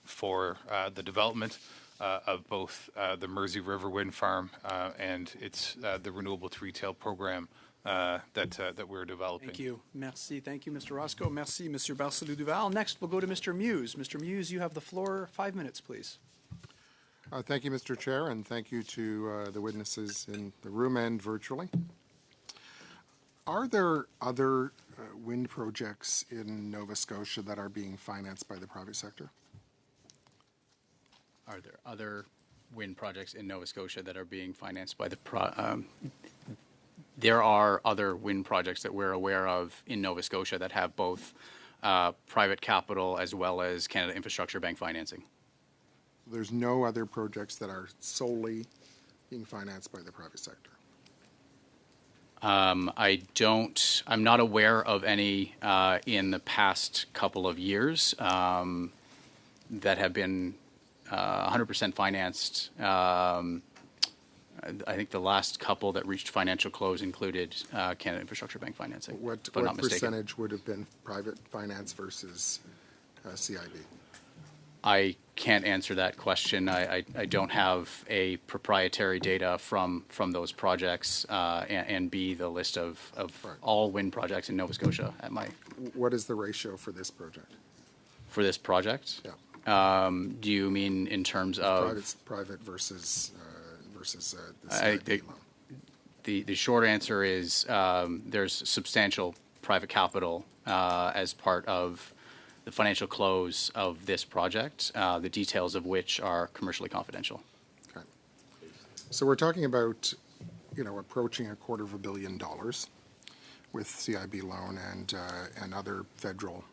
for the development of both the Mersey River Wind Farm and its the Renewable to Retail program that we're developing. Thank you. Merci. Thank you, Mr. Roscoe. Merci, Mr. Barcelou-Duval. Next, we'll go to Mr. Muse. Mr. Muse, you have the floor. 5 minutes, please. Thank you, Mr. Chair, and thank you to the witnesses in the room and virtually. Are there other wind projects in Nova Scotia that are being financed by the private sector? Are there other wind projects in Nova Scotia that are being financed by the There are other wind projects that we're aware of in Nova Scotia that have both private capital as well as Canada Infrastructure Bank financing. There's no other projects that are solely being financed by the private sector? I'm not aware of any in the past couple of years that have been 100% financed. I think the last couple that reached financial close included Canada Infrastructure Bank financing. What percentage would have been private finance versus CIB? I can't answer that question. I don't have a proprietary data from those projects and B, the list of all wind projects in Nova Scotia at my... What is the ratio for this project? For this project? Yeah. Do you mean in terms of... Private versus the CIB loan? The short answer is there's substantial private capital as part of the financial close of this project, the details of which are commercially confidential. Okay. So we're talking about, approaching $250 million with CIB loan and other federal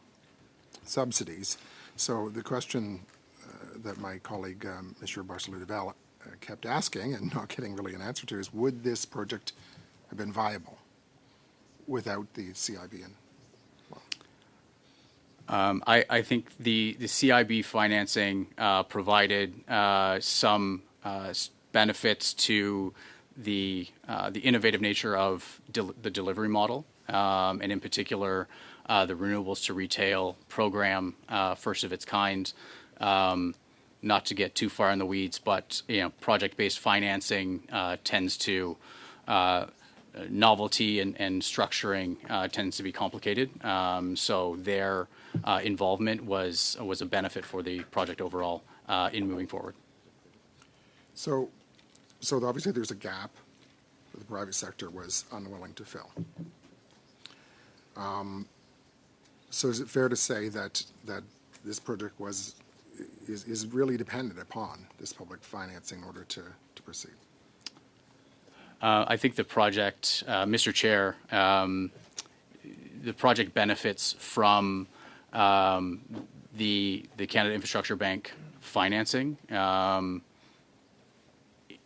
subsidies. So the question that my colleague, Mr. Barcelou-Duval, kept asking and not getting really an answer to is, would this project have been viable without the CIB and I think the CIB financing provided some benefits to the innovative nature of the delivery model, and in particular the renewables to retail program, first of its kind. Not to get too far in the weeds, but project-based financing tends to novelty and structuring tends to be complicated. So their involvement was a benefit for the project overall in moving forward. So obviously there's a gap that the private sector was unwilling to fill. So is it fair to say that this project is really dependent upon this public financing in order to proceed? I think the project, Mr. Chair, the project benefits from the Canada Infrastructure Bank financing.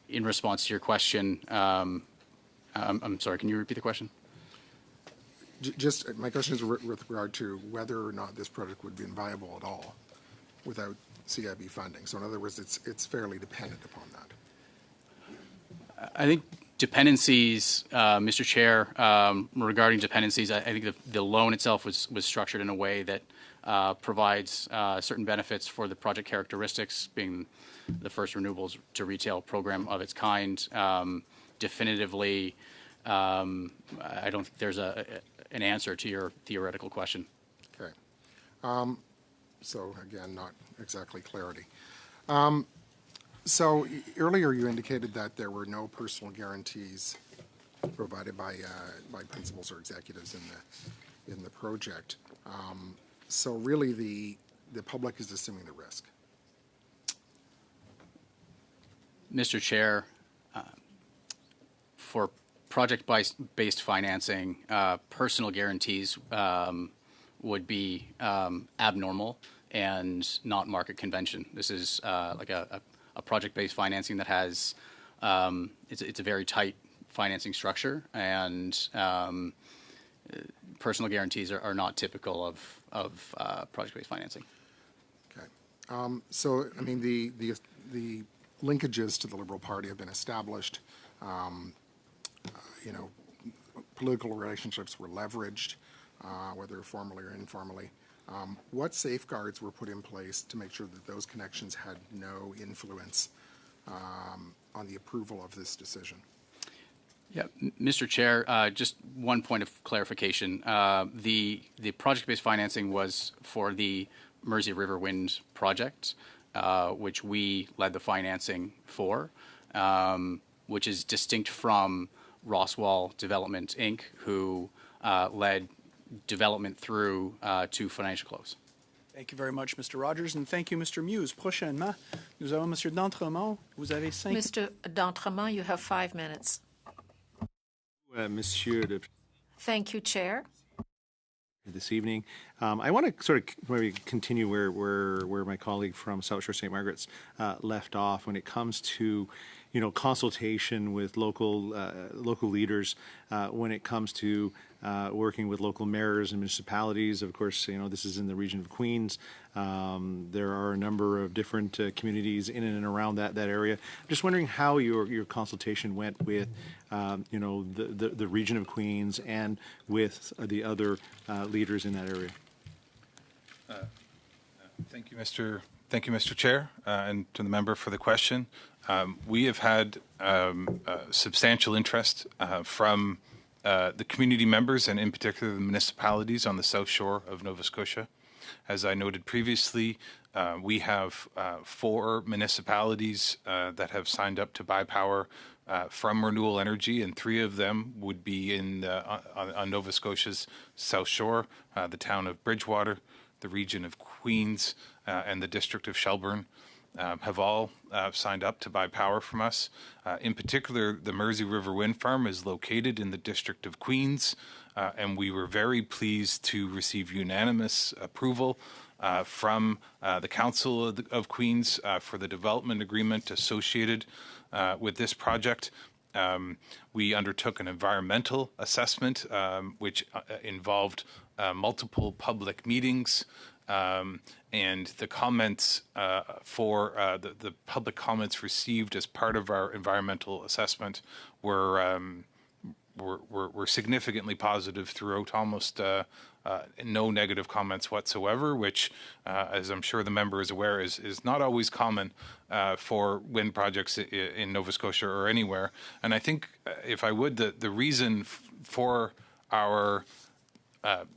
In response to your question, I'm sorry, can you repeat the question? Just my question is with regard to whether or not this project would be viable at all without CIB funding. So in other words, it's fairly dependent upon that. I think dependencies, Mr. Chair, regarding dependencies, I think the loan itself was structured in a way that provides certain benefits for the project characteristics, being the first renewables to retail program of its kind. Definitively, I don't think there's an answer to your theoretical question. Okay. So again, not exactly clarity. So earlier you indicated that there were no personal guarantees provided by principals or executives in the project. So really the public is assuming the risk. Mr. Chair, for project-based financing, personal guarantees would be abnormal and not market convention. This is like a project-based financing that has it's a very tight financing structure, and personal guarantees are not typical of project-based financing. Okay. So, I mean, the linkages to the Liberal Party have been established. You know, political relationships were leveraged, whether formally or informally. What safeguards were put in place to make sure that those connections had no influence on the approval of this decision? Yeah, Mr. Chair, just one point of clarification. The project-based financing was for the Mersey River Wind project, which we led the financing for, which is distinct from Roswell Development, Inc., who led development through to financial close. Thank you very much, Mr. Rogers, and thank you, Mr. Muse. Prochainement, nous avons Mr. D'Entremont. Vous avez 5 minutes. Mr. D'Entremont, you have 5 minutes. Monsieur le Thank you, Chair. this evening. I want to sort of maybe continue where my colleague from South Shore St. Margaret's left off when it comes to, you know, consultation with local leaders, when it comes to working with local mayors and municipalities. Of course, you know, this is in the region of Queens. There are a number of different communities in and around that area. I'm just wondering how your consultation went with, you know, the region of Queens and with the other leaders in that area. Thank you, Mr. Chair, and to the member for the question. We have had substantial interest from the community members and in particular the municipalities on the south shore of Nova Scotia. As I noted previously, we have 4 municipalities that have signed up to buy power from renewable energy, and 3 of them would be on Nova Scotia's south shore, the town of Bridgewater, the region of Queens, and the district of Shelburne. Have all signed up to buy power from us. In particular, the Mersey River Wind Farm is located in the District of Queens, and we were very pleased to receive unanimous approval from the Council of Queens for the development agreement associated with this project. We undertook an environmental assessment, which involved multiple public meetings, and the comments for the public comments received as part of our environmental assessment were significantly positive throughout, almost no negative comments whatsoever, which, as I'm sure the member is aware, is not always common for wind projects in Nova Scotia or anywhere. And I think, if I would, the reason for our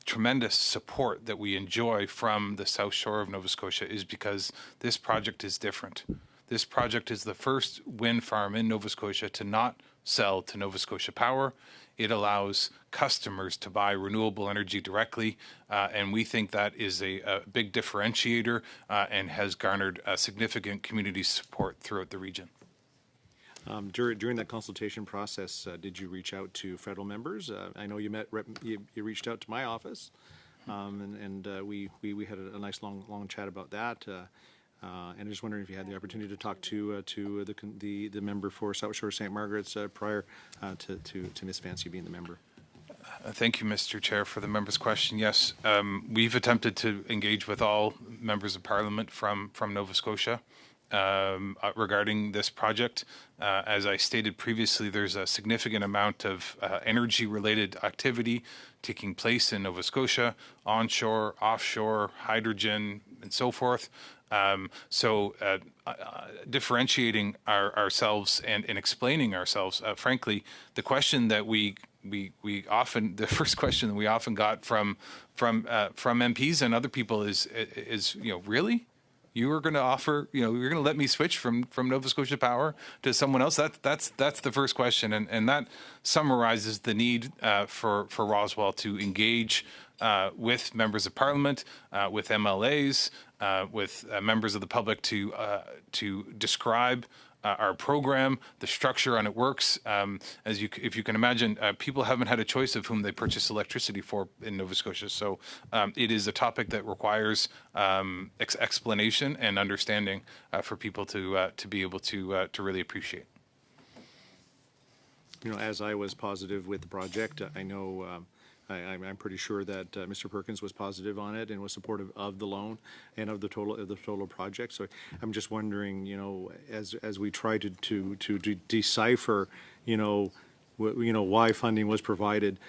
tremendous support that we enjoy from the south shore of Nova Scotia is because this project is different. This project is the first wind farm in Nova Scotia to not sell to Nova Scotia Power. It allows customers to buy renewable energy directly, and we think that is a big differentiator and has garnered significant community support throughout the region. During that consultation process, did you reach out to federal members? I know you reached out to my office, and we had a nice long chat about that. And I'm just wondering if you had the opportunity to talk to the member for South Shore St. Margaret's prior to Ms. Fancy being the member. Thank you, Mr. Chair, for the member's question. Yes, we've attempted to engage with all members of Parliament from Nova Scotia regarding this project. As I stated previously, there's a significant amount of energy-related activity taking place in Nova Scotia, onshore, offshore, hydrogen, and so forth. So differentiating ourselves and explaining ourselves, frankly, the question that we often, the first question that we often got from MPs and other people is, you know, really? You were going to offer, you know, you're going to let me switch from Nova Scotia Power to someone else? That's the first question, and that summarizes the need for Roswell to engage with members of Parliament, with MLAs, with members of the public to describe our program, the structure on it works. If you can imagine, people haven't had a choice of whom they purchase electricity for in Nova Scotia. So it is a topic that requires explanation and understanding for people to be able to really appreciate. You know, as I was positive with the project, I know I'm pretty sure that Mr. Perkins was positive on it and was supportive of the loan and of the total project. So I'm just wondering, as we try to decipher, why funding was provided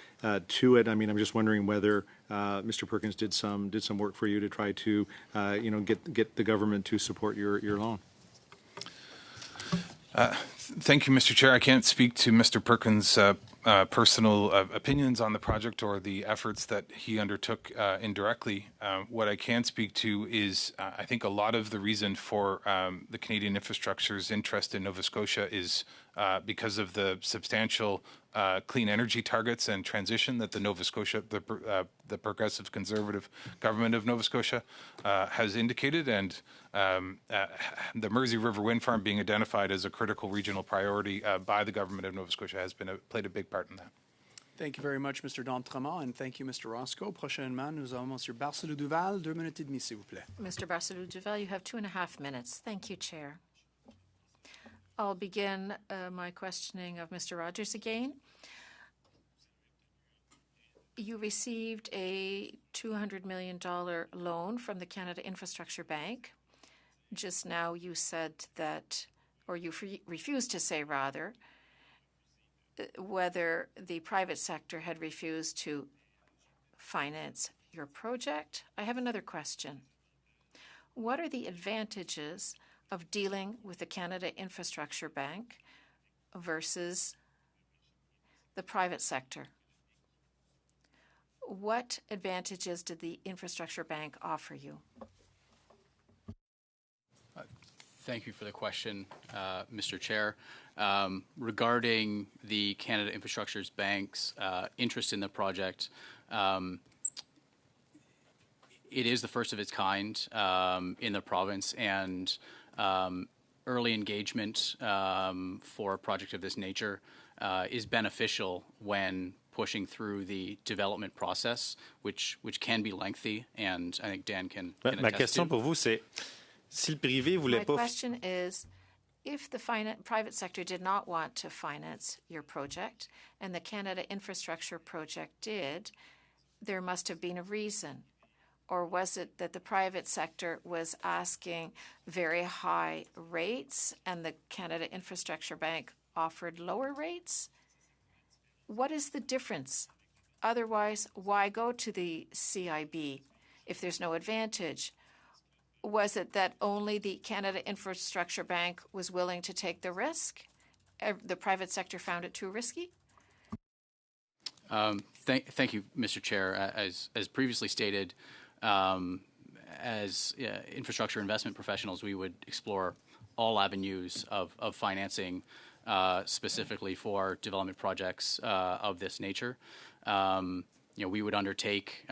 to it. I mean, I'm just wondering whether Mr. Perkins did some work for you to try to, get the government to support your loan. Thank you, Mr. Chair. I can't speak to Mr. Perkins' personal opinions on the project or the efforts that he undertook indirectly. What I can speak to is I think a lot of the reason for the Canadian infrastructure's interest in Nova Scotia is because of the substantial clean energy targets and transition that the Progressive Conservative government of Nova Scotia has indicated, and the Mersey River Wind Farm being identified as a critical regional priority by the government of Nova Scotia has played a big part in that. Thank you very much, Mr. D'Entremont, and thank you, Mr. Roscoe. Prochainement, nous avons Monsieur Barcelou-Duval, 2 minutes et demie, s'il vous plaît. Mr. Barcelou-Duval, you have 2.5 minutes. Thank you, Chair. I'll begin my questioning of Mr. Rogers again. You received a $200 million loan from the Canada Infrastructure Bank. Just now you said that, or you refused to say rather, whether the private sector had refused to finance your project. I have another question. What are the advantages of dealing with the Canada Infrastructure Bank versus the private sector? What advantages did the Infrastructure Bank offer you? Thank you for the question, Mr. Chair. Regarding the Canada Infrastructure Bank's interest in the project, it is the first of its kind in the province, and early engagement for a project of this nature is beneficial when pushing through the development process, which can be lengthy, and I think Dan can Ma attest question to. pour vous, c'est si le privé voulait My pas. question is, if the private sector did not want to finance your project and the Canada Infrastructure Project did, there must have been a reason. Or was it that the private sector was asking very high rates and the Canada Infrastructure Bank offered lower rates? What is the difference? Otherwise, why go to the CIB if there's no advantage? Was it that only the Canada Infrastructure Bank was willing to take the risk? The private sector found it too risky? Thank you, Mr. Chair. As previously stated, as infrastructure investment professionals, we would explore all avenues of financing, specifically for development projects of this nature. We would undertake.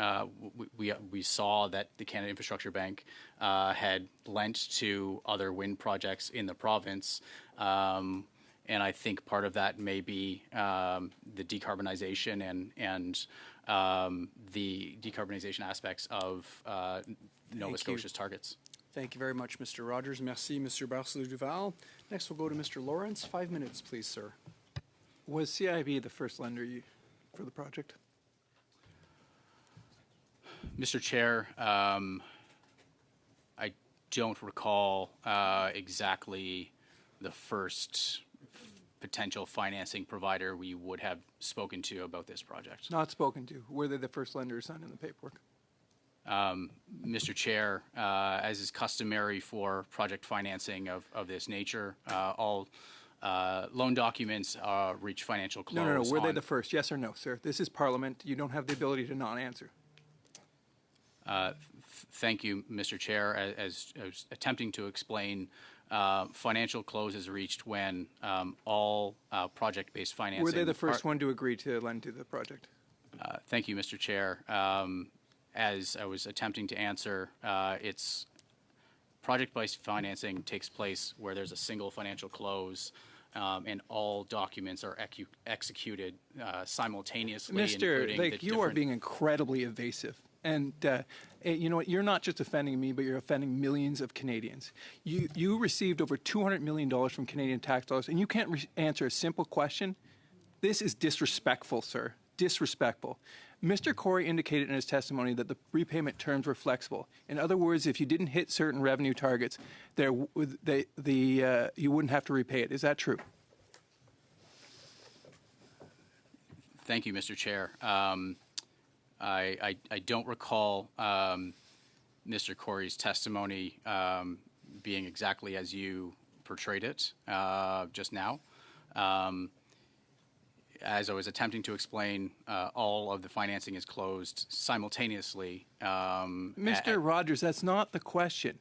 We saw that the Canada Infrastructure Bank had lent to other wind projects in the province, and I think part of that may be the decarbonization and the decarbonization aspects of Nova Scotia's targets. Thank you very much, Mr. Rogers. Merci, Mr. Barcelou-Duval. Next, we'll go to Mr. Lawrence. 5 minutes, please, sir. Was CIB the first lender for the project? Mr. Chair, I don't recall exactly the first potential financing provider we would have spoken to about this project. Not spoken to. Were they the first lender signed in the paperwork? Mr. Chair, as is customary for project financing of this nature, all loan documents reach financial close. No. Were they the first? Yes or no, sir? This is Parliament. You don't have the ability to not answer. Thank you, Mr. Chair. As I was attempting to explain, financial close is reached when all project-based financing... Were they the first one to agree to lend to the project? Thank you, Mr. Chair. As I was attempting to answer, it's project-based financing takes place where there's a single financial close and all documents are executed simultaneously. Mr. You are being incredibly evasive. And you know what? You're not just offending me, but you're offending millions of Canadians. You received over $200 million from Canadian tax dollars, and you can't answer a simple question. This is disrespectful, sir. Disrespectful. Mr. Corey indicated in his testimony that the repayment terms were flexible. In other words, if you didn't hit certain revenue targets, you wouldn't have to repay it. Is that true? Thank you, Mr. Chair. I don't recall Mr. Corey's testimony being exactly as you portrayed it just now. As I was attempting to explain, all of the financing is closed simultaneously. Mr. Rogers, that's not the question.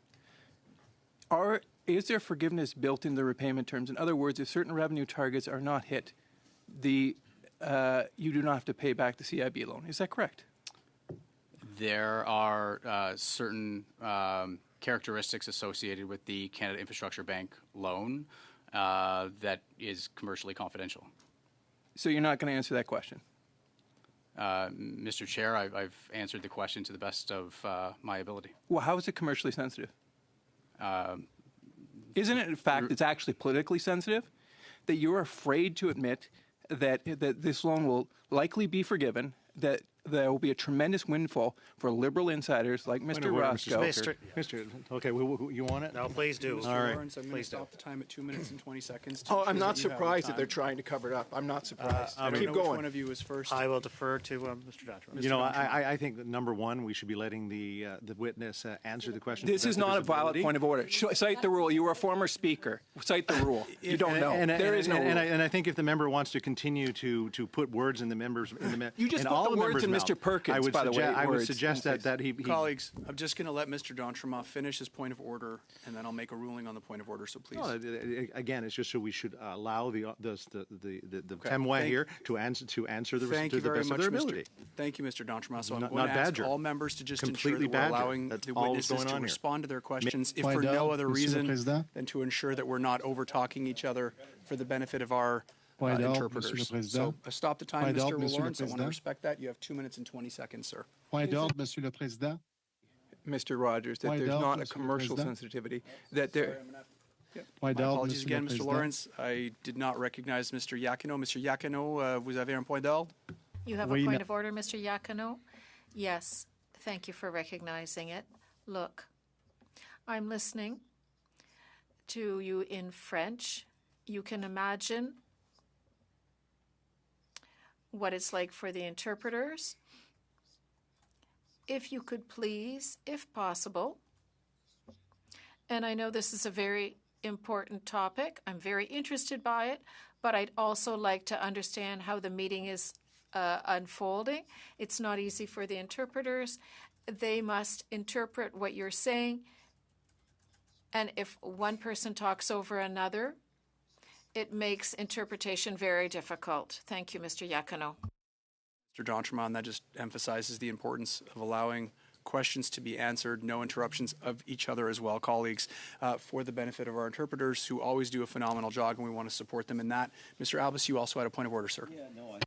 Is there forgiveness built in the repayment terms? In other words, if certain revenue targets are not hit, you do not have to pay back the CIB loan. Is that correct? There are certain characteristics associated with the Canada Infrastructure Bank loan that is commercially confidential. So you're not going to answer that question? Mr. Chair, I've answered the question to the best of my ability. Well, how is it commercially sensitive? Isn't it, in fact, it's actually politically sensitive? That you're afraid to admit that this loan will likely be forgiven, that there will be a tremendous windfall for Liberal insiders like Mr. Roscoe. Okay, you want it? No, please do. Mr. All right. Lawrence, I'm going to stop the time at 2 minutes and 20 seconds. Oh, I'm not surprised that they're trying to cover it up. I'm not surprised. I don't Keep know going. which one of you is first. I will defer to Mr. Joshua. You know, I think that number one, we should be letting the witness answer the question. This is not a valid point of order. Cite the rule. You were a former speaker. Cite the rule. You don't know. There is no rule. And I think if the member wants to continue to put words in the members, you just in put all the words in members' Mr. mouth, Perkins, by the way. I would suggest that he Colleagues, I'm just going to let Mr. D'Entremont finish his point of order, and then I'll make a ruling on the point of order. So please. No, again, it's just so we should allow the témoin here to answer to the Thank to you the very best much, of their ability. Thank you, Mr. D'Entremont. So I'm Not going to ask badger. all members to just Completely ensure that we're badger. allowing That's the all witnesses going to on here. respond to their questions, if Point for no out, other Monsieur le reason Président. than to ensure that we're not over-talking each other for the benefit of our Point out, interpreters. Monsieur le Président. So I stop the time, Point out, Mr. Monsieur le Lawrence. I want to Président. respect that. You have 2 minutes and 20 seconds, sir. Point d'ordre, Monsieur le Président. Mr. Rogers, that Point there's d'ordre, not a Monsieur le commercial Président. sensitivity. That there. Point My d'ordre, apologies Monsieur le again, Mr. Président. Lawrence. I did not recognize Mr. Iacchino. Mr. Iacchino, vous avez un point d'ordre? You have Oui, a point ma- of order, Mr. Iacchino? Yes, thank you for recognizing it. Look, I'm listening to you in French. You can imagine what it's like for the interpreters. If you could please, if possible, and I know this is a very important topic, I'm very interested by it, but I'd also like to understand how the meeting is unfolding. It's not easy for the interpreters. They must interpret what you're saying, and if one person talks over another, it makes interpretation very difficult. Thank you, Mr. Iacchino. Mr. D'Entremont, that just emphasizes the importance of allowing questions to be answered, no interruptions of each other as well, colleagues, for the benefit of our interpreters who always do a phenomenal job, and we want to support them in that. Mr. Albus, you also had a point of order, sir. Yeah, no,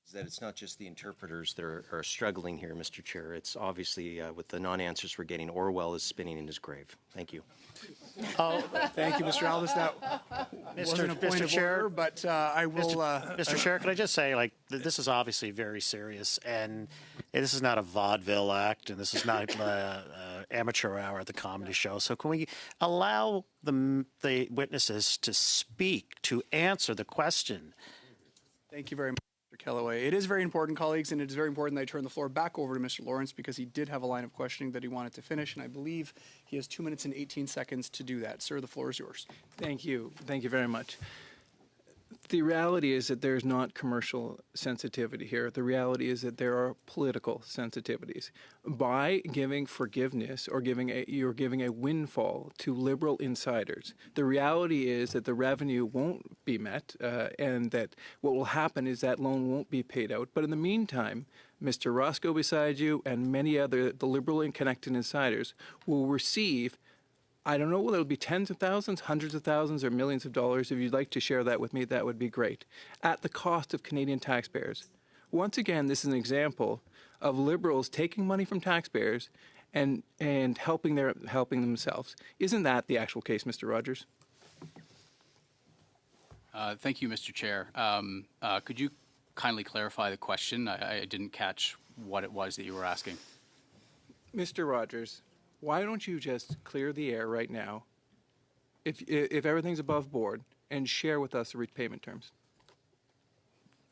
is that it's not just the interpreters that are struggling here, Mr. Chair. It's obviously with the non-answers we're getting, Orwell is spinning in his grave. Thank you. Oh, thank you, Mr. Albus. That wasn't a point of Chair, order, but I will. Mr. Chair, could I just say, like, this is obviously very serious, and this is not a vaudeville act, and this is not amateur hour at the comedy show. So can we allow the witnesses to speak, to answer the question? Thank you very much, Mr. Kellaway. It is very important, colleagues, and it is very important that I turn the floor back over to Mr. Lawrence because he did have a line of questioning that he wanted to finish, and I believe he has 2 minutes and 18 seconds to do that. Sir, the floor is yours. Thank you. Thank you very much. The reality is that there's not commercial sensitivity here. The reality is that there are political sensitivities. By giving forgiveness or you're giving a windfall to Liberal insiders, the reality is that the revenue won't be met and that what will happen is that loan won't be paid out. But in the meantime, Mr. Roscoe beside you and many other the Liberal and connected insiders will receive, I don't know whether it'll be tens of thousands, hundreds of thousands, or millions of dollars. If you'd like to share that with me, that would be great. At the cost of Canadian taxpayers. Once again, this is an example of Liberals taking money from taxpayers and helping themselves. Isn't that the actual case, Mr. Rogers? Thank you, Mr. Chair. Could you kindly clarify the question? I didn't catch what it was that you were asking. Mr. Rogers, why don't you just clear the air right now, if everything's above board, and share with us the repayment terms?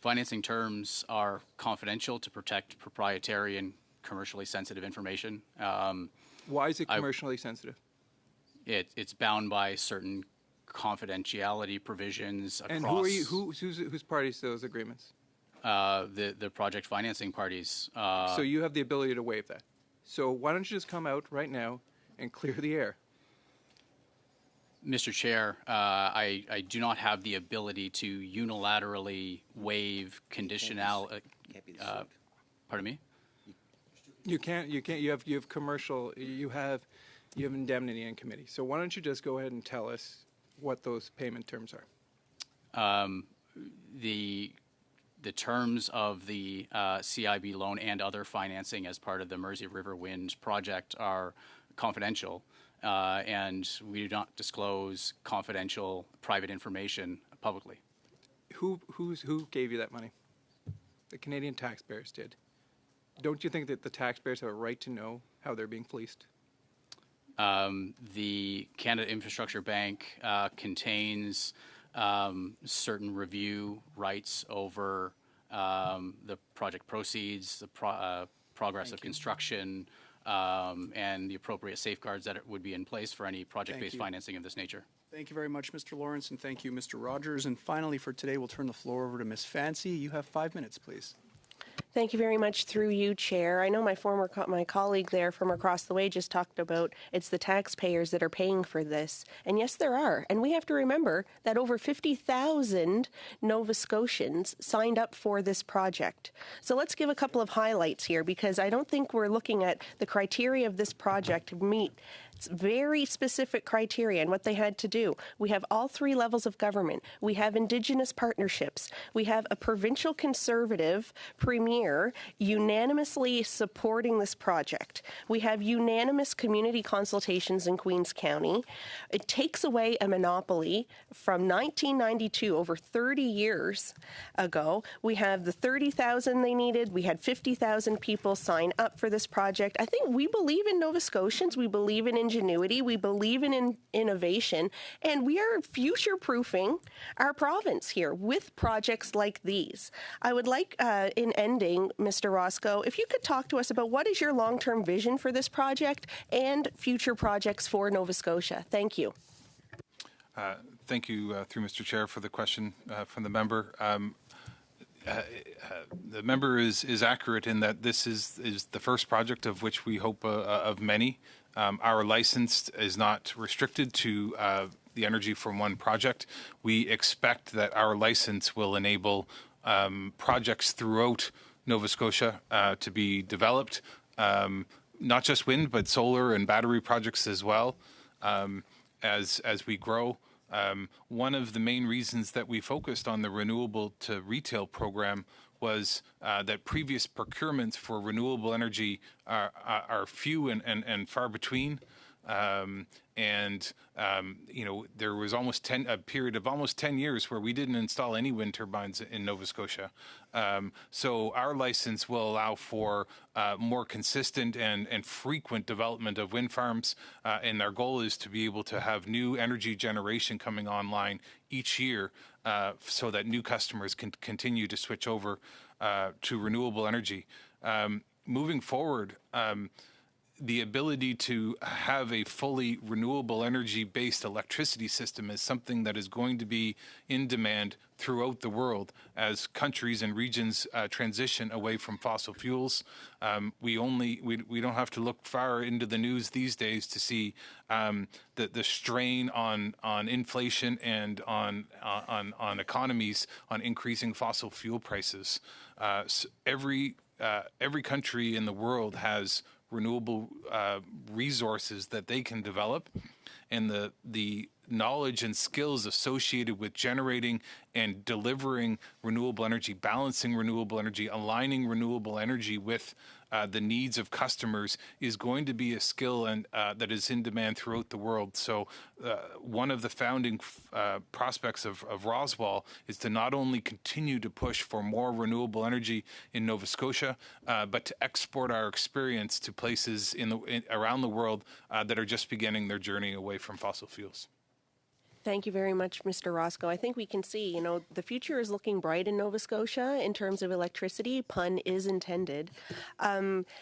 Financing terms are confidential to protect proprietary and commercially sensitive information. Why is it commercially sensitive? It's bound by certain confidentiality provisions across. And who are you? Whose parties to those agreements? The project financing parties. So you have the ability to waive that. So why don't you just come out right now and clear the air? Mr. Chair, I do not have the ability to unilaterally waive conditional. Pardon me? You can't. You have commercial. You have indemnity in committee. So why don't you just go ahead and tell us what those payment terms are? The terms of the CIB loan and other financing as part of the Mersey River Wind project are confidential, and we do not disclose confidential private information publicly. Who gave you that money? The Canadian taxpayers did. Don't you think that the taxpayers have a right to know how they're being fleeced? The Canada Infrastructure Bank contains certain review rights over the project proceeds, the progress of construction, and the appropriate safeguards that would be in place for any project-based financing of this nature. Thank you very much, Mr. Lawrence, and thank you, Mr. Rogers. And finally, for today, we'll turn the floor over to Ms. Fancy. You have 5 minutes, please. Thank you very much through you, Chair. I know my colleague there from across the way just talked about it's the taxpayers that are paying for this. And yes, there are. And we have to remember that over 50,000 Nova Scotians signed up for this project. So let's give a couple of highlights here, because I don't think we're looking at the criteria of this project to meet It's very specific criteria and what they had to do. We have all three levels of government. We have Indigenous partnerships. We have a provincial Conservative premier unanimously supporting this project. We have unanimous community consultations in Queens County. It takes away a monopoly from 1992, over 30 years ago. We have the 30,000 they needed. We had 50,000 people sign up for this project. I think we believe in Nova Scotians. We believe in ingenuity. We believe in innovation. And we are future-proofing our province here with projects like these. I would like, in ending, Mr. Roscoe, if you could talk to us about what is your long-term vision for this project and future projects for Nova Scotia. Thank you. Thank you, through Mr. Chair, for the question from the member. The member is accurate in that this is the first project of which we hope of many. Our license is not restricted to the energy from one project. We expect that our license will enable projects throughout Nova Scotia to be developed, not just wind, but solar and battery projects as well, as we grow. One of the main reasons that we focused on the renewable to retail program was that previous procurements for renewable energy are few and far between. There was a period of almost 10 years where we didn't install any wind turbines in Nova Scotia. So our license will allow for more consistent and frequent development of wind farms. And our goal is to be able to have new energy generation coming online each year so that new customers can continue to switch over to renewable energy. Moving forward, the ability to have a fully renewable energy-based electricity system is something that is going to be in demand throughout the world as countries and regions transition away from fossil fuels. We don't have to look far into the news these days to see the strain on inflation and on economies on increasing fossil fuel prices. So every country in the world has renewable resources that they can develop, and the knowledge and skills associated with generating and delivering renewable energy, balancing renewable energy, aligning renewable energy with the needs of customers is going to be a skill and that is in demand throughout the world. So one of the founding prospects of Roswell is to not only continue to push for more renewable energy in Nova Scotia, but to export our experience to places around the world that are just beginning their journey away from fossil fuels. Thank you very much, Mr. Roscoe. I think we can see, the future is looking bright in Nova Scotia in terms of electricity. Pun is intended.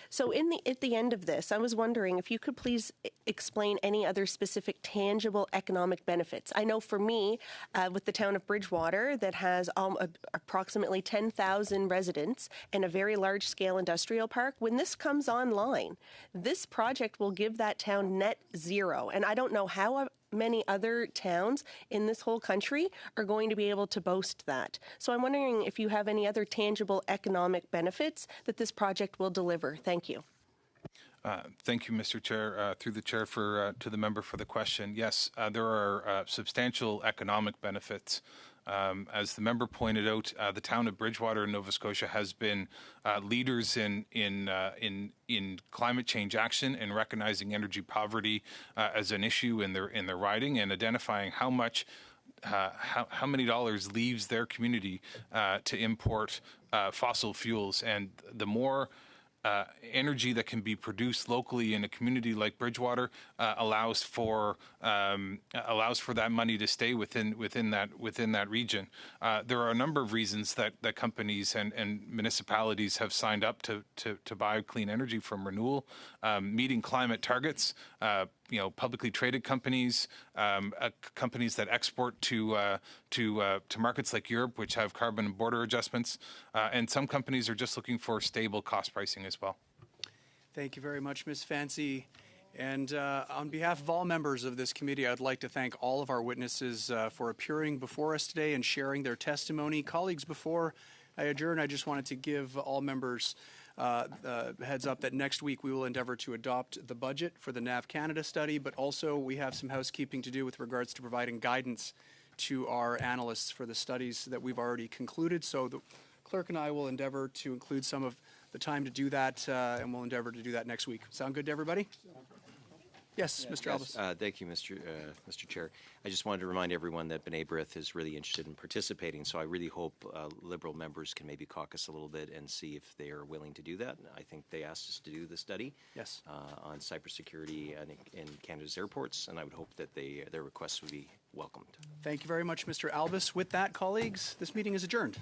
So at the end of this, I was wondering if you could please explain any other specific tangible economic benefits. I know for me, with the town of Bridgewater that has approximately 10,000 residents and a very large-scale industrial park, when this comes online, this project will give that town net zero. And I don't know how many other towns in this whole country are going to be able to boast that. So I'm wondering if you have any other tangible economic benefits that this project will deliver. Thank you. Thank you, Mr. Chair, through the chair to the member for the question. Yes, there are substantial economic benefits. As the member pointed out, the town of Bridgewater in Nova Scotia has been leaders in climate change action and recognizing energy poverty as an issue in their riding and identifying how many dollars leaves their community to import fossil fuels. And the more energy that can be produced locally in a community like Bridgewater allows for that money to stay within that region. There are a number of reasons that companies and municipalities have signed up to buy clean energy from renewal, meeting climate targets. Publicly traded companies, companies that export to markets like Europe, which have carbon and border adjustments, and some companies are just looking for stable cost pricing as well. Thank you very much, Ms. Fancy. And on behalf of all members of this committee, I'd like to thank all of our witnesses for appearing before us today and sharing their testimony. Colleagues, before I adjourn, I just wanted to give all members heads up that next week we will endeavor to adopt the budget for the NAV Canada study, but also we have some housekeeping to do with regards to providing guidance to our analysts for the studies that we've already concluded. So the clerk and I will endeavor to include some of the time to do that, and we'll endeavor to do that next week. Sound good to everybody? Yes, Mr. Albus. Thank you, Mr. Chair. I just wanted to remind everyone that B'nai B'rith is really interested in participating, so I really hope Liberal members can maybe caucus a little bit and see if they are willing to do that. I think they asked us to do the study on cybersecurity in Canada's airports, and I would hope that their requests would be welcomed. Thank you very much, Mr. Albus. With that, colleagues, this meeting is adjourned.